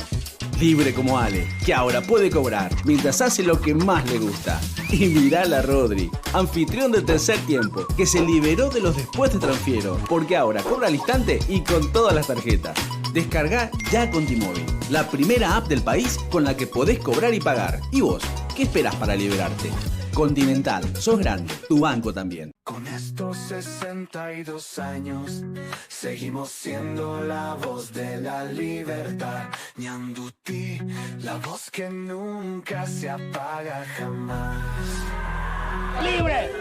Libre como Ale, que ahora puede cobrar mientras hace lo que más le gusta. Y mirala a Rodri, anfitrión del tercer tiempo, que se liberó de los después de transfiero, porque ahora cobra al instante y con todas las tarjetas. Descarga ya Contimóvil, la primera app del país con la que podés cobrar y pagar. ¿Y vos? ¿Qué esperás para liberarte? Continental, sos grande, tu banco también. Con estos 62 años, seguimos siendo la voz de la libertad. Ñandutí, la voz que nunca se apaga jamás. ¡Libre!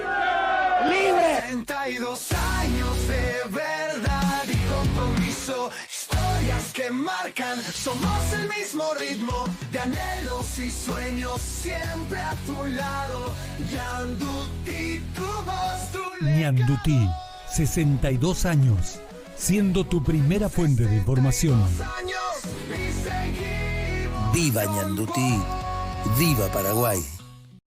¡Libre! 62 años de verdad y compromiso. Historias que marcan, somos el mismo ritmo de anhelos y sueños, siempre a tu lado. Ñandutí, tu voz, tu legado. Ñandutí, 62 años, siendo tu primera fuente de información. Viva Ñandutí, viva Paraguay.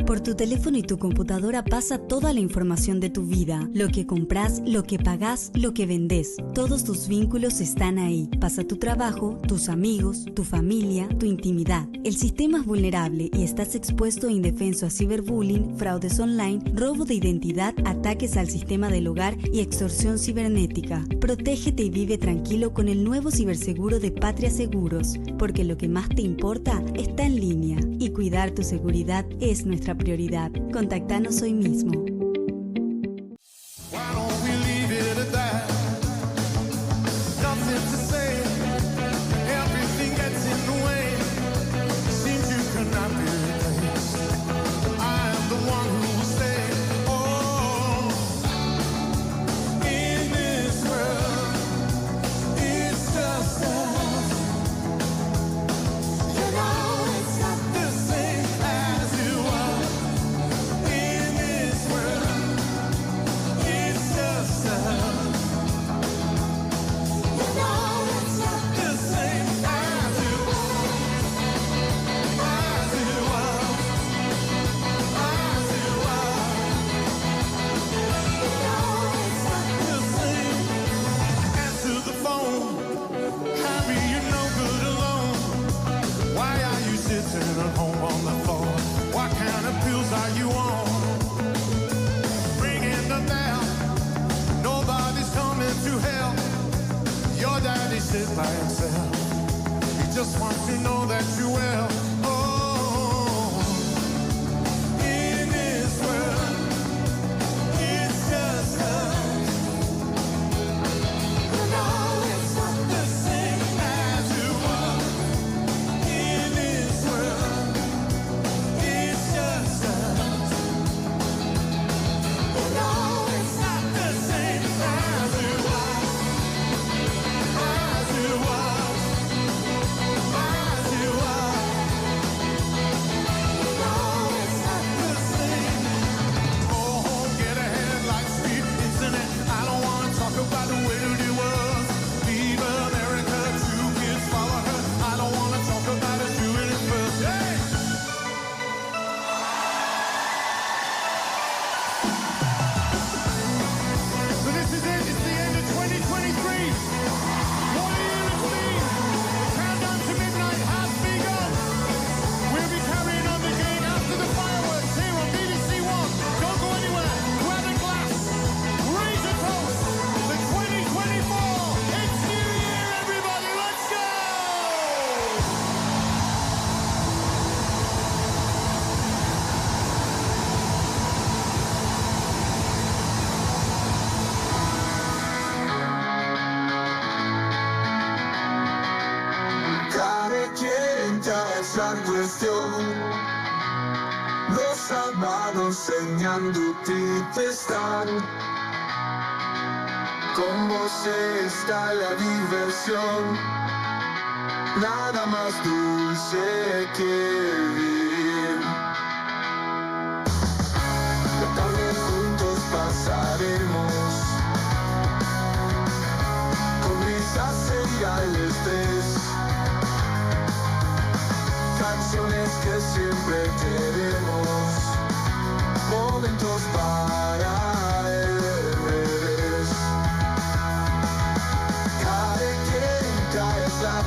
Por tu teléfono y tu computadora pasa toda la información de tu vida, lo que compras, lo que pagás, lo que vendés. Todos tus vínculos están ahí. Pasa tu trabajo, tus amigos, tu familia, tu intimidad. El sistema es vulnerable y estás expuesto e indefenso a ciberbullying, fraudes online, robo de identidad, ataques al sistema del hogar y extorsión cibernética. Protégete y vive tranquilo con el nuevo ciberseguro de Patria Seguros, porque lo que más te importa está en línea y cuidar tu seguridad es nuestra prioridad. Contactanos hoy mismo. Nothing to say, everything gets in the way. Seems you cannot know that you will. Oh, in this world, it's just us. No, it's not the same as it was. In this world, it's just us. No, it's not the same as it was. As it was. As it was. No, it's not the same. Oh, get ahead like speed internet. I don't want to talk about the way that it was. Leave America, two kids follow her. I don't want to talk about it, doing it first. Hey! So this is it. It's the end of 2023. What a year it's been. The countdown to midnight has begun. We'll be carrying on the game after the fireworks here on BBC One. Don't go anywhere. Grab a glass. Raise a toast. The 2024. It's New Year, everybody. Let's go. Cada quien ya es la cuestión. Los amados señalándote están. Con vos está la diversión. Nada más dulce que vivir. La tarde juntos pasaremos. Con risas seriales canciones que siempre queremos, momentos para el revés. Cada quien cae la